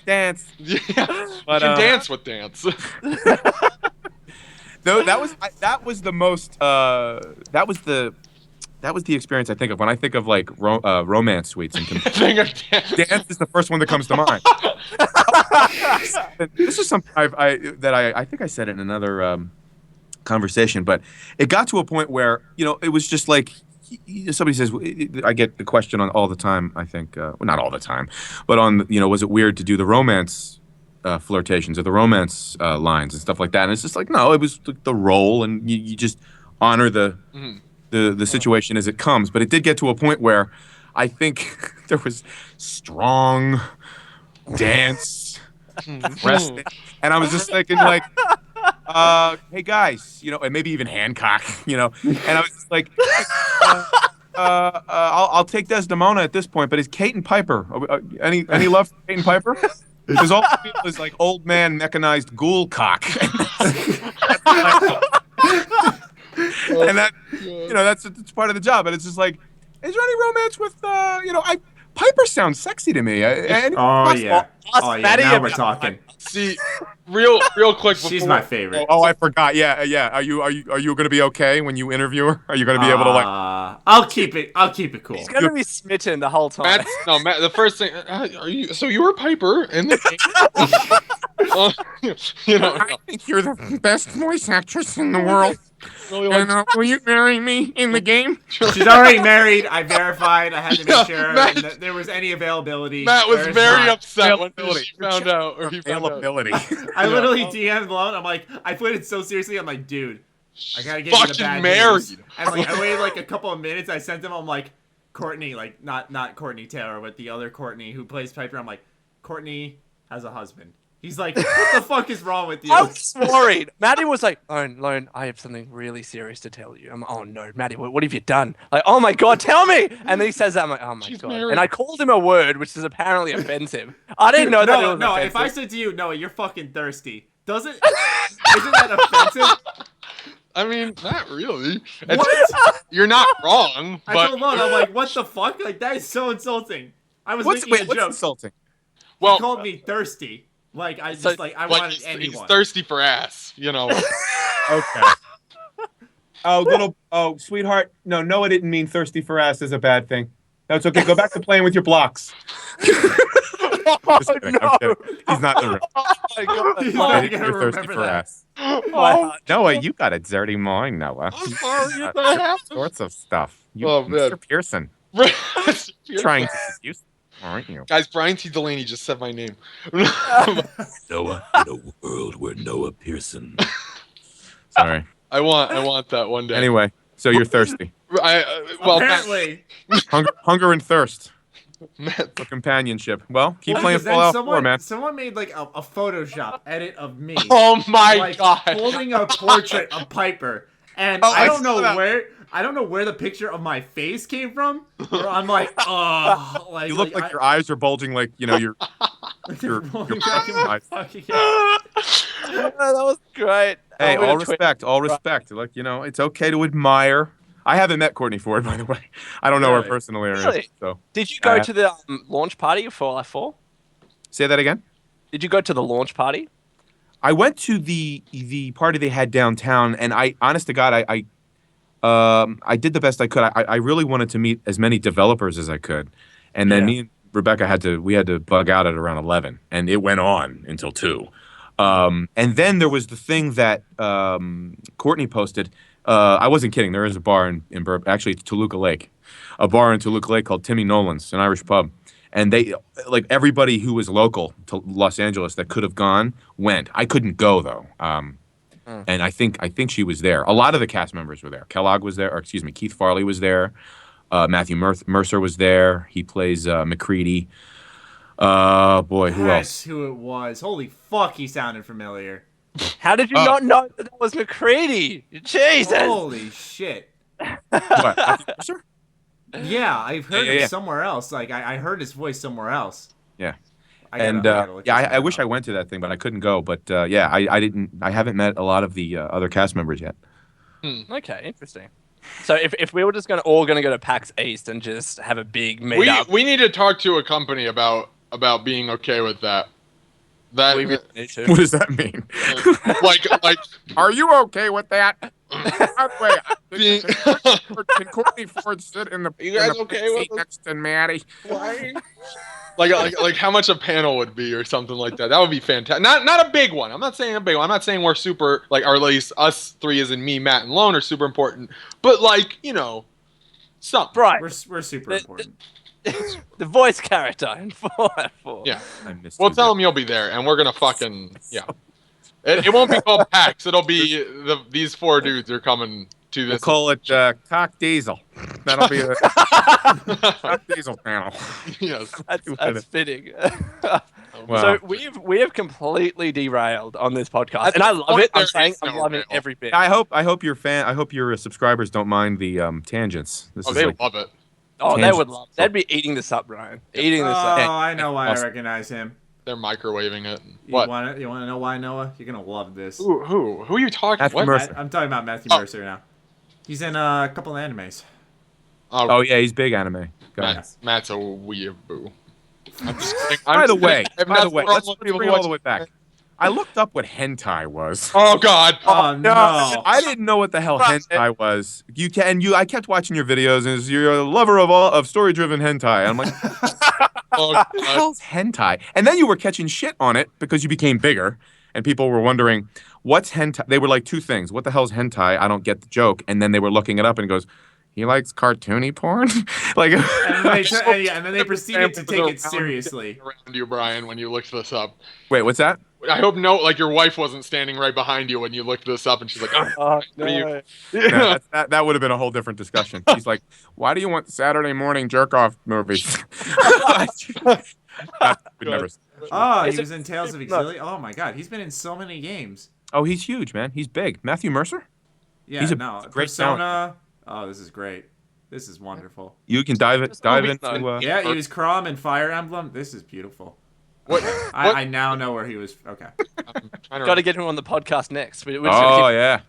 Dance. Yeah. But, you can dance with dance. No, that was the most. That was the experience I think of when I think of like romance suites. And dance is the first one that comes to mind. This is something I think I said it in another conversation, but it got to a point where it was just like. Somebody says, I get the question on all the time, I think, well, not all the time, but on, was it weird to do the romance flirtations or the romance lines and stuff like that? And it's just like, no, it was the role, and you just honor the situation as it comes. But it did get to a point where I think there was strong dance, resting, and I was just thinking like, hey guys, and maybe even Hancock, and I was just like, I'll take Desdemona at this point, but is Kate and Piper any love for Kate and Piper? Because all I feel is like old man mechanized ghoul cock, and that that's part of the job. And it's just like, is there any romance with Piper sounds sexy to me. Now we're talking. See, real quick. Before, she's my favorite. Oh, I forgot. Yeah. Are you going to be okay when you interview her? Are you going to be able to like? I'll keep it cool. He's gonna be smitten the whole time. Matt, the first thing. Are you? So you were Piper in the game? I think you're the best voice actress in the world. Really will you marry me in the game? She's already married. I verified. I had to make sure that there was any availability. Matt was very upset when he found out. Availability. I literally DM'd Lone. I'm like, I put it so seriously. I'm like, dude, I gotta get you the bad married. News. And like, I waited like a couple of minutes. I sent him. I'm like, Courtney, like not Courtney Taylor, but the other Courtney who plays Piper. I'm like, Courtney has a husband. He's like, what the fuck is wrong with you? I was worried. Maddie was like, Lone, I have something really serious to tell you. I'm like, oh no, Maddie, what have you done? Like, oh my god, tell me! And then he says that, I'm like, oh my god. Married. And I called him a word, which is apparently offensive. I didn't know that it was offensive. If I said to you, Noah, you're fucking thirsty, isn't that offensive? I mean, not really. What? You're not wrong. I but told Lone, I'm like, what the fuck? Like, that is so insulting. I was making a what's joke. insulting? He called me thirsty. Like, I wanted anyone. He's thirsty for ass, Okay. Sweetheart. No, Noah didn't mean thirsty for ass is a bad thing. No, it's okay. Go back to playing with your blocks. Just kidding. I'm kidding. He's not the real. Oh my god. He's You're not gonna thirsty remember for that. ass. Oh, Noah, you got a dirty mind, Noah. I'm sorry You if got that happened. sorts of stuff. You, Oh, man. Mr. Pearson, You're trying to seduce, aren't you? Guys, Brian T. Delaney just said my name. Noah in a world where Noah Pearson. Sorry. I want that one day. Anyway, so you're thirsty. Well, Apparently. Hunger and thirst Matt, for companionship. Well, keep Well, playing because then Fallout 4, man. someone made like a Photoshop edit of me, oh my like god. holding a portrait of Piper, and Oh, I I don't saw know that. where the picture of my face came from. Or I'm like, oh, like You look like your eyes are bulging, like you're. your rolling back in my eyes. fucking head. that was great. Hey, I'm gonna all tweet- respect, all respect. Like it's okay to admire. I haven't met Courtney Ford, by the way. I don't know her Really? personally. Really? So Did you go to the launch party for Fallout 4? say that again. Did you go to the launch party? I went to the party they had downtown, and honest to God, I did the best I could. I really wanted to meet as many developers as I could, and then me and Rebecca had to bug out at around 11, and it went on until 2. And then there was the thing that Courtney posted. I wasn't kidding. There is a bar in actually it's Toluca Lake, a bar in Toluca Lake called Timmy Nolan's, an Irish pub. And they, like everybody who was local to Los Angeles that could have gone, went. I couldn't go though. And I think she was there. A lot of the cast members were there. Kellogg was there, or excuse me, Keith Farley was there. Matthew Mercer was there. He plays McCready. Boy, who That's else? who it was. Holy fuck, he sounded familiar. How did you not know that was McCready? Jesus! Holy shit. What? Matthew Mercer? Yeah, I've heard Yeah. him somewhere else. Like I heard his voice somewhere else. Yeah. I gotta And look this I up wish now. I went to that thing, but I couldn't go. But I haven't met a lot of the other cast members yet. Okay, interesting. So if we were just all gonna go to PAX East and just have a big meetup, We need to talk to a company about being okay with that. That we really need to. What does that mean? like Are you okay with that? By the way, being can Courtney Ford sit in the, You guys in the okay with seat this? next to Maddie? like how much a panel would be or something like that. That would be fantastic. Not a big one. I'm not saying a big one. I'm not saying we're super or at least us three as in me, Matt, and Lone are super important. But something. Right. We're super important. The voice character in Fallout 4. Yeah. I missed We'll you, tell them you'll be there, and we're gonna fucking It won't be called PAX. It'll be these 4 dudes are coming to We'll this. call it Cock Diesel. That'll be a Cock Diesel panel. Yes. That's fitting. Wow. So we have completely derailed on this podcast, and I love it. There is no I'm loving rail. every bit. I hope your subscribers don't mind the tangents. This Oh, is they like, love it. Oh, they tangents. would love. They'd be eating this up, Ryan. Eating this Oh, up. I know why I Awesome. recognize him. They're microwaving it. You What? want to know why, Noah? You're gonna love this. Who are you talking? Matthew What? Mercer. I'm talking about Matthew Oh. Mercer now. He's in a couple of animes. Oh yeah, he's big anime. Go ahead. Matt's a weeaboo. I'm just kidding. By the way, Let's let's bring it all the way back. I looked up what hentai was. Oh God. Oh no! I didn't know what the hell hentai was. I kept watching your videos, and you're a lover of story-driven hentai. I'm like, Oh, what the God. hell's hentai? And then you were catching shit on it because you became bigger, and people were wondering, what's hentai? They were like 2 things. What the hell's hentai? I don't get the joke. And then they were looking it up, and it goes, he likes cartoony porn? Like, and then they proceeded to take it seriously. Around you, Brian, when you looked this up. wait, what's that? I hope your wife wasn't standing right behind you when you looked this up, and she's like, "Oh, Oh, what are you?" No, that would have been a whole different discussion. She's like, why do you want Saturday morning jerk-off movies? We'd never. Oh, Is he it- was in Tales of Exilia. Oh my God, he's been in so many games. Oh, he's huge, man. He's big. Matthew Mercer? Yeah, He's a no, great Persona. Oh, this is great. This is wonderful. You can dive into. Yeah, he was Crom and Fire Emblem. This is beautiful. What? I now know where he was. Okay. I'm trying to Got to get him on the podcast next. We're Oh just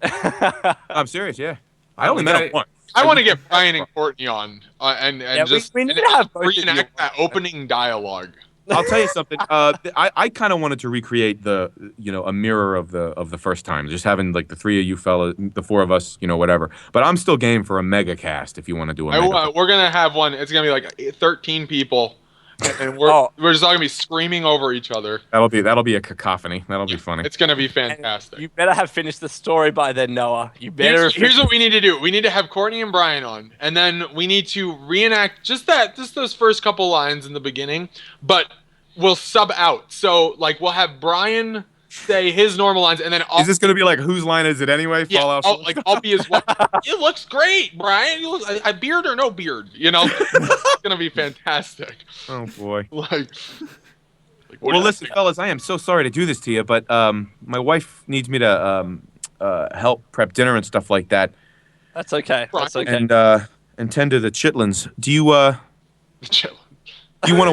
yeah, I'm serious. Yeah, I only met him once. I want to get Brian and Courtney on and Yeah, just we need to have both of you reenact on. that opening dialogue. I'll tell you something. I kind of wanted to recreate a mirror of the first time, just having like the 3 of you fellas, the 4 of us, whatever. But I'm still game for a mega cast if you want to do a mega. We're gonna have one. It's gonna be like 13 people, and we're just all gonna be screaming over each other. That'll be a cacophony. That'll be funny. It's gonna be And fantastic. you better have finished the story by then, Noah. You better. Here's what we need to do. We need to have Courtney and Brian on, and then we need to reenact just those first couple lines in the beginning, but we'll sub out. So like we'll have Brian say his normal lines, and then Is this gonna be like whose line is it anyway? Fallout. I'll be his wife. It looks great, Brian. You look a beard or no beard, you know? It's gonna be fantastic. Oh boy. Well, listen, fellas, I am so sorry to do this to you, but my wife needs me to help prep dinner and stuff like that, That's okay. That's okay. and tend to the chitlins. Do you want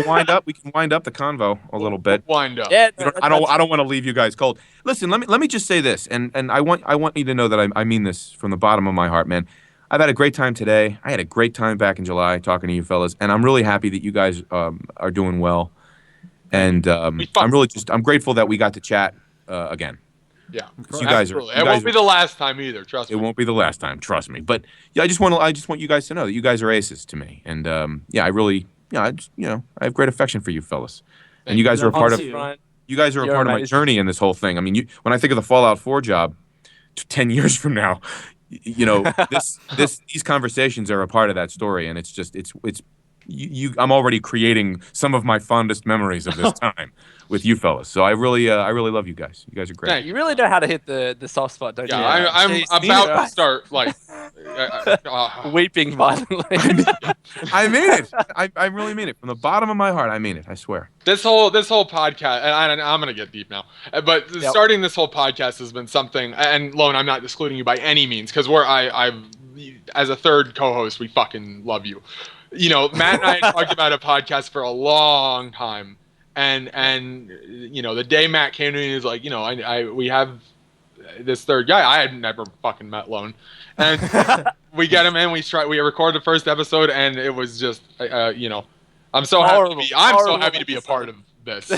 to wind up? We can wind up the convo a little bit. Wind up. Yeah. I don't want to leave you guys cold. Listen, let me just say this, and I want you to know that I mean this from the bottom of my heart, man. I've had a great time today. I had a great time back in July talking to you fellas, and I'm really happy that you guys are doing well. And I'm grateful that we got to chat again. Yeah, you guys absolutely. It won't be the last time either. Trust me. It won't be the last time. Trust me. But yeah, I just want you guys to know that you guys are aces to me, and yeah, I have great affection for you fellas, and you guys are a part of. You guys are a part of my journey in this whole thing. I mean, when I think of the Fallout 4 job, 10 years from now, these conversations are a part of that story, and it's I'm already creating some of my fondest memories of this time with you fellas. So I really love you guys. You guys are great. You really know how to hit the soft spot, don't you? Yeah, I'm about to start like weeping violently. I mean it. I really mean it from the bottom of my heart. I mean it. I swear. This whole podcast, and I'm gonna get deep now, but starting this whole podcast has been something. And Lone, I'm not excluding you by any means, because I've as a third co-host, we fucking love you. You know, Matt and I had talked about a podcast for a long time, and the day Matt came to me, he was like, we have this third guy. I had never fucking met Lone, and we get him in. We record the first episode, and it was just, I'm so happy to be a part of this,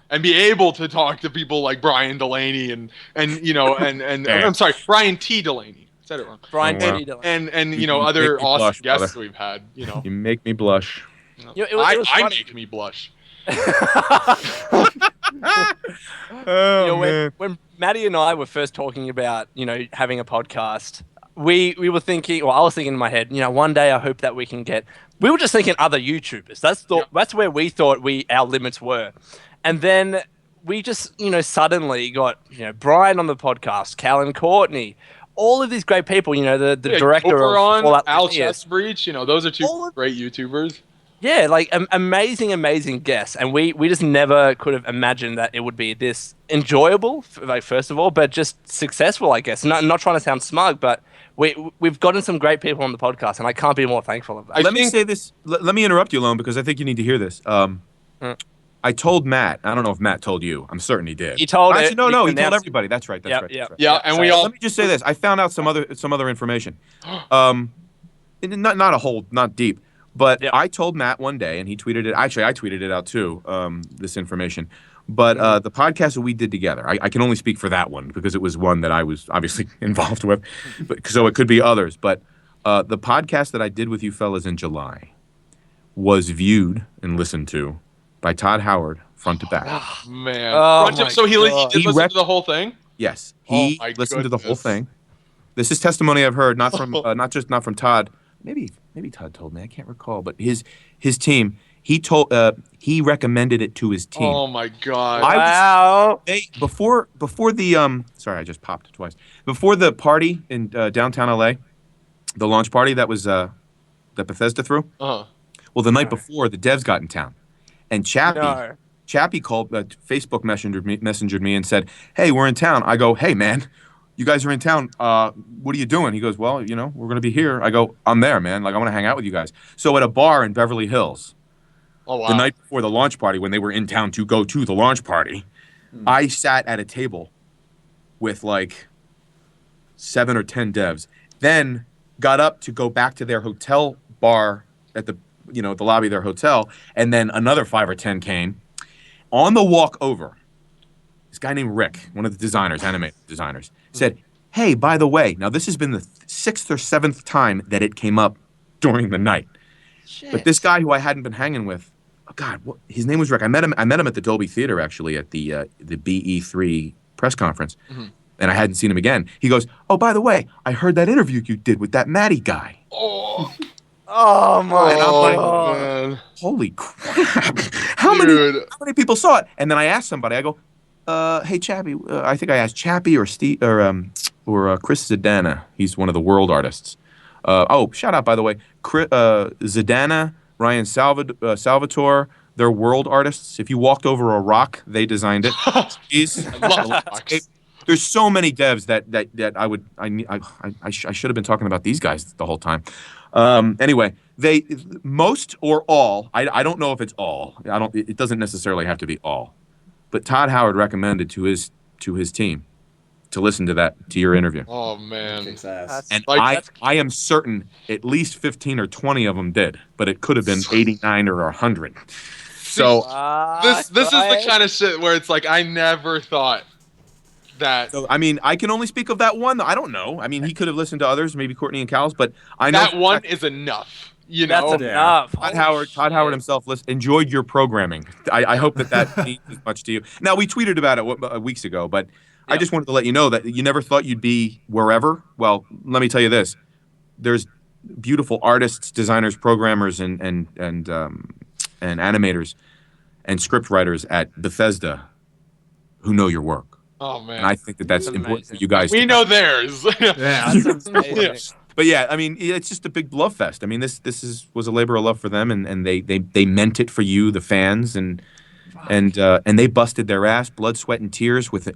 and be able to talk to people like Brian Delaney and I'm sorry, Brian T. Delaney. Said it wrong. Brian T. Delaney. And other awesome blush, guests brother. we've had. You make me blush. I make me blush. When Maddie and I were first talking about having a podcast, we were thinking, I was thinking in my head, one day I hope that we can get. We were just thinking other YouTubers. That's where we thought our limits were, and then we just suddenly got Brian on the podcast, Cal and Courtney. All of these great people, the director of Fallout Al Chestbreach, those are two great YouTubers. Yeah, like amazing guests, and we just never could have imagined that it would be this enjoyable, like first of all, but just successful, I guess. Not trying to sound smug, but we've gotten some great people on the podcast, and I can't be more thankful of that. Let me say this. Let me interrupt you, Lone, because I think you need to hear this. I told Matt. I don't know if Matt told you. I'm certain he did. He told He told everybody. That's right. That's right. Yeah, and we all. Let me just say this. I found out some other information. Not deep, but I told Matt one day, and he tweeted it. Actually, I tweeted it out too. This information, but the podcast that we did together, I can only speak for that one because it was one that I was obviously involved with. So it could be others, but the podcast that I did with you fellas in July was viewed and listened to by Todd Howard, front to back. Oh, man. So he did listen to the whole thing? Yes. He listened to the whole thing. This is testimony I've heard, not from not from Todd. Maybe Todd told me. I can't recall. But his team, he recommended it to his team. Oh my God. Wow. Before the sorry, I just popped twice. Before the party in downtown LA, the launch party that was that Bethesda threw. Uh-huh. Well, the night before, the devs got in town. And Chappie called, Facebook messengered me and said, "Hey, we're in town." I go, "Hey, man, you guys are in town. What are you doing?" He goes, "Well, we're going to be here." I go, "I'm there, man. Like, I want to hang out with you guys." So at a bar in Beverly Hills, the night before the launch party, when they were in town to go to the launch party, I sat at a table with like 7 or 10 devs, then got up to go back to their hotel bar at the lobby of their hotel, and then another 5 or 10 came. On the walk over, this guy named Rick, one of the designers, animated designers, said, "Hey, by the way," now this has been the 6th or 7th time that it came up during the night. Shit. But this guy who I hadn't been hanging with God, his name was Rick. I met him at the Dolby Theater actually at the BE3 press conference, and I hadn't seen him again. He goes, "Oh, by the way, I heard that interview you did with that Maddie guy." Oh, Oh my And I'm like, man. "Holy crap! How many Dude. people saw it?" And then I asked somebody. I go, "Hey, Chappie," I think I asked Chappie or Steve or Chris Zidana. He's one of the world artists. Shout out by the way, Zidana, Ryan Salvatore. They're world artists. If you walked over a rock, they designed it. I love rocks. There's so many devs I should have been talking about these guys the whole time. Anyway, they most or all. I don't know if it's all. I don't. It doesn't necessarily have to be all. But Todd Howard recommended to his team to listen to your interview. Oh man. Kicks ass. And Like, I am certain at least 15 or 20 of them did, but it could have been 89 or 100. So this is the kind of shit where it's like I never thought that I mean, I can only speak of that one. I don't know. I mean, he could have listened to others, maybe Courtney and Cal's, but I know that one is enough. You know, That's enough. Todd Howard himself enjoyed your programming. I hope that means as much to you. Now, we tweeted about it weeks ago, but I just wanted to let you know that you never thought you'd be wherever. Well, let me tell you this: there's beautiful artists, designers, programmers, and animators and script writers at Bethesda who know your work. Oh man. And I think that's important for you guys. We know theirs. Yeah. But yeah, I mean, it's just a big love fest. I mean, this was a labor of love for them, and they meant it for you, the fans, and they busted their ass, blood, sweat, and tears with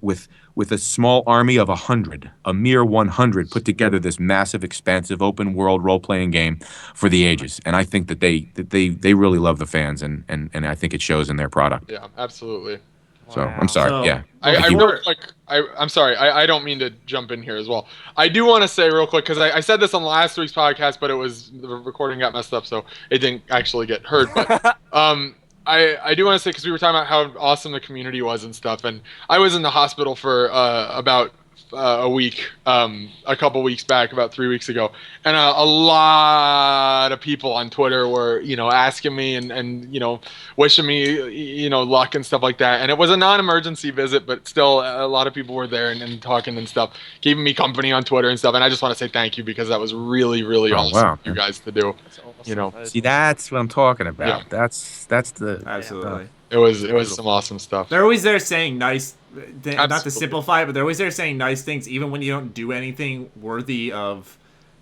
a small army of 100, a mere 100, put together this massive, expansive, open world role playing game for the ages. And I think that they really love the fans, and I think it shows in their product. Yeah, absolutely. So I'm sorry. So- Yeah. I'm sorry. I don't mean to jump in here as well. I do want to say real quick because I said this on last week's podcast, but the recording got messed up, so it didn't actually get heard. But I do want to say because we were talking about how awesome the community was and stuff, and I was in the hospital for about a week, a couple weeks back, about 3 weeks ago, and a lot of people on Twitter were, asking me and wishing me, luck and stuff like that. And it was a non-emergency visit, but still, a lot of people were there and talking and stuff, keeping me company on Twitter and stuff. And I just want to say thank you because that was really, really awesome for you guys to do. See, that's what I'm talking about. Yeah. That's the Absolutely. It was some awesome stuff. They're always there saying nice, not to Absolutely. simplify it, but they're always there saying nice things, even when you don't do anything worthy of.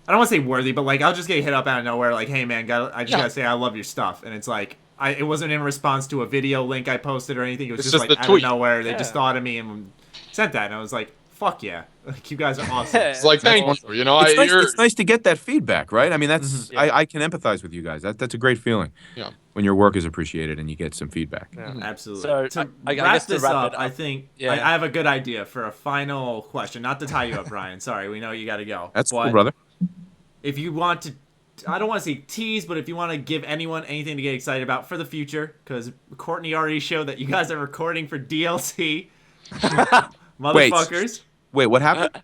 I don't want to say worthy, but like I'll just get hit up out of nowhere, like, "Hey man, I just gotta say I love your stuff," and it's like it wasn't in response to a video link I posted or anything. It was It's just just like the out tweet. of nowhere. They just thought of me and sent that, and I was like, "Fuck yeah, like you guys are awesome." It's like thank you. It's nice to get that feedback, right? I mean, that's Yeah. I can empathize with you guys. That's a great feeling. Yeah. When your work is appreciated and you get some feedback. Absolutely. So, to I wrap guess to this wrap up, it up, I think yeah. I have a good idea for a final question. Not to tie you up, Brian. Sorry, we know you got to go. That's But cool, brother. if you want to, I don't want to say tease, but if you want to give anyone anything to get excited about for the future, because Courtney already showed that you guys are recording for DLC. Motherfuckers. Wait, what happened?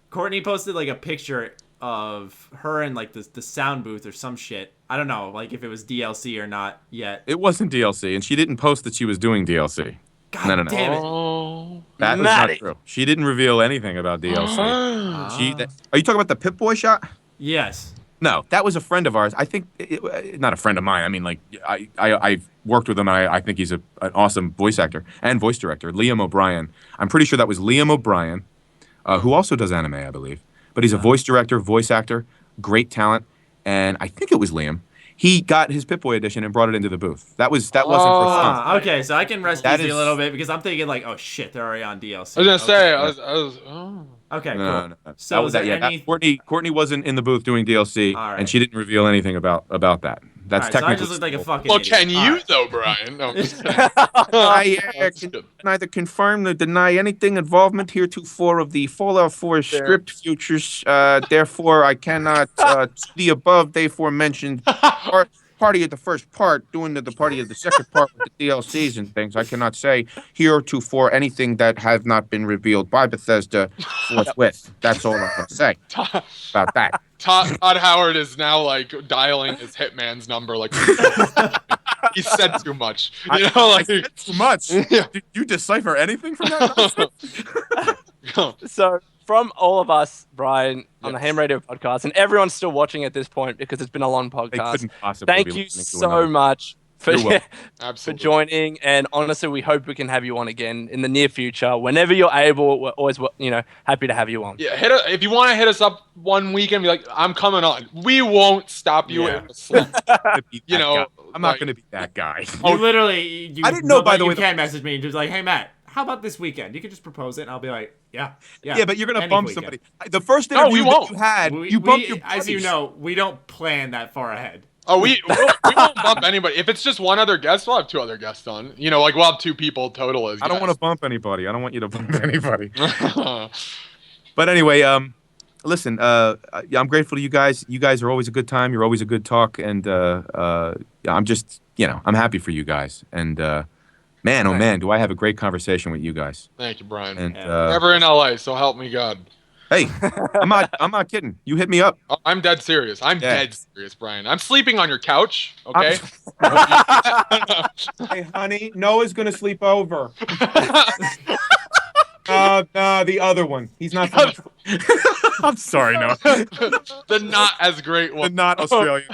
Courtney posted like a picture of her in like the sound booth or some shit. I don't know, like if it was DLC or not yet. It wasn't DLC, and she didn't post that she was doing DLC. God No. damn it. Oh. That was Maddie. not true. She didn't reveal anything about DLC. Are you talking about the Pip-Boy shot? Yes. No, that was a friend of ours. I think not a friend of mine. I mean, like I've worked with him, and I think he's an awesome voice actor and voice director. Liam O'Brien. I'm pretty sure that was Liam O'Brien, who also does anime, I believe. But he's a voice director, voice actor, great talent, and I think it was Liam. He got his Pip-Boy edition and brought it into the booth. That wasn't for fun. Okay, so I can rest That easy a is- little bit because I'm thinking like, oh shit, they're already on DLC. I was gonna say, Okay. oh. Okay, cool. No. So That was is there that. Yeah, any? Courtney wasn't in the booth doing DLC, All right. and she didn't reveal anything about that. That's Alright, so I technically. just look like a fucking. Well, idiot. can you Alright. though, Brian? No, I'm just kidding. I That's can good. neither confirm nor deny anything involvement heretofore of the Fallout 4 script futures. Therefore, I cannot the above, therefore mentioned party of the first part, doing the party of the second part with the DLCs and things. I cannot say heretofore anything that has not been revealed by Bethesda forthwith. That's all I'm going to say about that. Todd Howard is now like dialing his hitman's number. Like he said too much. You know, like I said too much. Yeah. Did you decipher anything from that? So, from all of us, Brian, on the Ham Radio podcast, and everyone's still watching at this point because it's been a long They podcast. couldn't possibly Thank be you listening to so another. much for, You're welcome. for Absolutely. joining. And honestly, we hope we can have you on again in the near future. Whenever you're able, we're always, happy to have you on. Yeah, if you want to hit us up one weekend, be like, I'm coming on. We won't stop you Yeah. in the sleep. You You know, I'm not like- going to be that guy. You literally, I didn't know, by the way, you can message me and just like, hey Matt, how about this weekend? You can just propose it, and I'll be like, yeah. Yeah, but you're going to any bump weekend. somebody. The first No, interview we won't. that you had, We, you bumped we- your as you buddies. know, we don't plan that far ahead. Oh, we won't bump anybody. If it's just one other guest, we'll have two other guests on. You know, like we'll have two people total as I don't want to guests. bump anybody. I don't want you to bump anybody. But anyway, listen, I'm grateful to you guys. You guys are always a good time. You're always a good talk, and I'm just, I'm happy for you guys. And man, oh man, do I have a great conversation with you guys. Thank you, Brian. And Never in LA, so help me God. hey, I'm not kidding. You hit me up. Oh, I'm dead serious. I'm Yeah. dead serious, Brian. I'm sleeping on your couch, okay? Hey, honey, Noah's gonna sleep over. The other one. He's not. I'm sorry, Noah. The not as great The one. not Australian.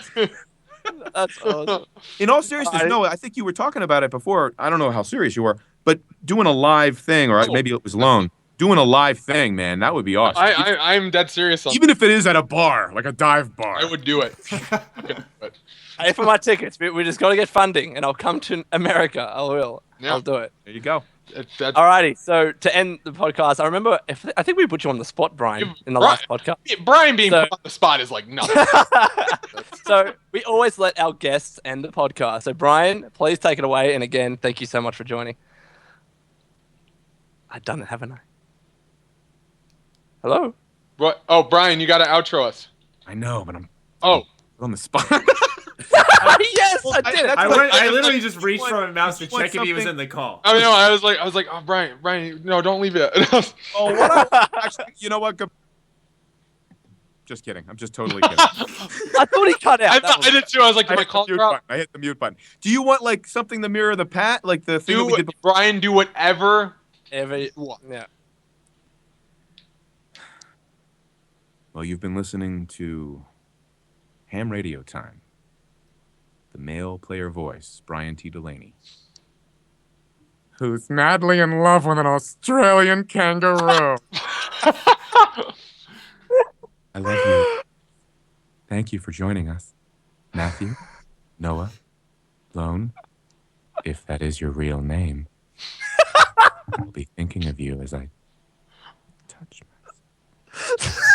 That's awesome. In all seriousness, I- Noah, I think you were talking about it before. I don't know how serious you were, but doing a live thing, or maybe it was Lone, doing a live thing, man, that would be awesome. I'm dead serious on Even if it is at a bar, like a dive bar. I would do it. But Pay for my tickets. We just got to get funding, and I'll come to America. I will. Yeah. I'll do it. There you go. that's Alrighty. So to end the podcast, I remember. I think we put you on the spot, Brian, in the Brian- last podcast. Brian being So- put on the spot is like nothing. So we always let our guests end the podcast. So Brian, please take it away. And again, thank you so much for joining. I've done it, haven't I? Hello. What? Oh, Brian, you got to outro us. I know, but I'm Oh, on the spot. Yes, I did it. that's I, what- went, I I literally just just reached want- for my mouse to just want check if he was something- in the call. I mean, no, I was like, oh, Brian, no, don't leave it. Oh, what? Actually, you know what? Just kidding. I'm just totally kidding. I thought he cut out. I did too. I was like, I did I hit, the call mute her out? button. I hit the mute button. Do you want like something to mirror the Pat, like the thing that we did before? Brian, do whatever. Yeah. Well, you've been listening to Ham Radio Time. The male player voice, Brian T. Delaney. Who's madly in love with an Australian kangaroo. I love you. Thank you for joining us. Matthew, Noah, Lone, if that is your real name. I'll be thinking of you as I touch myself.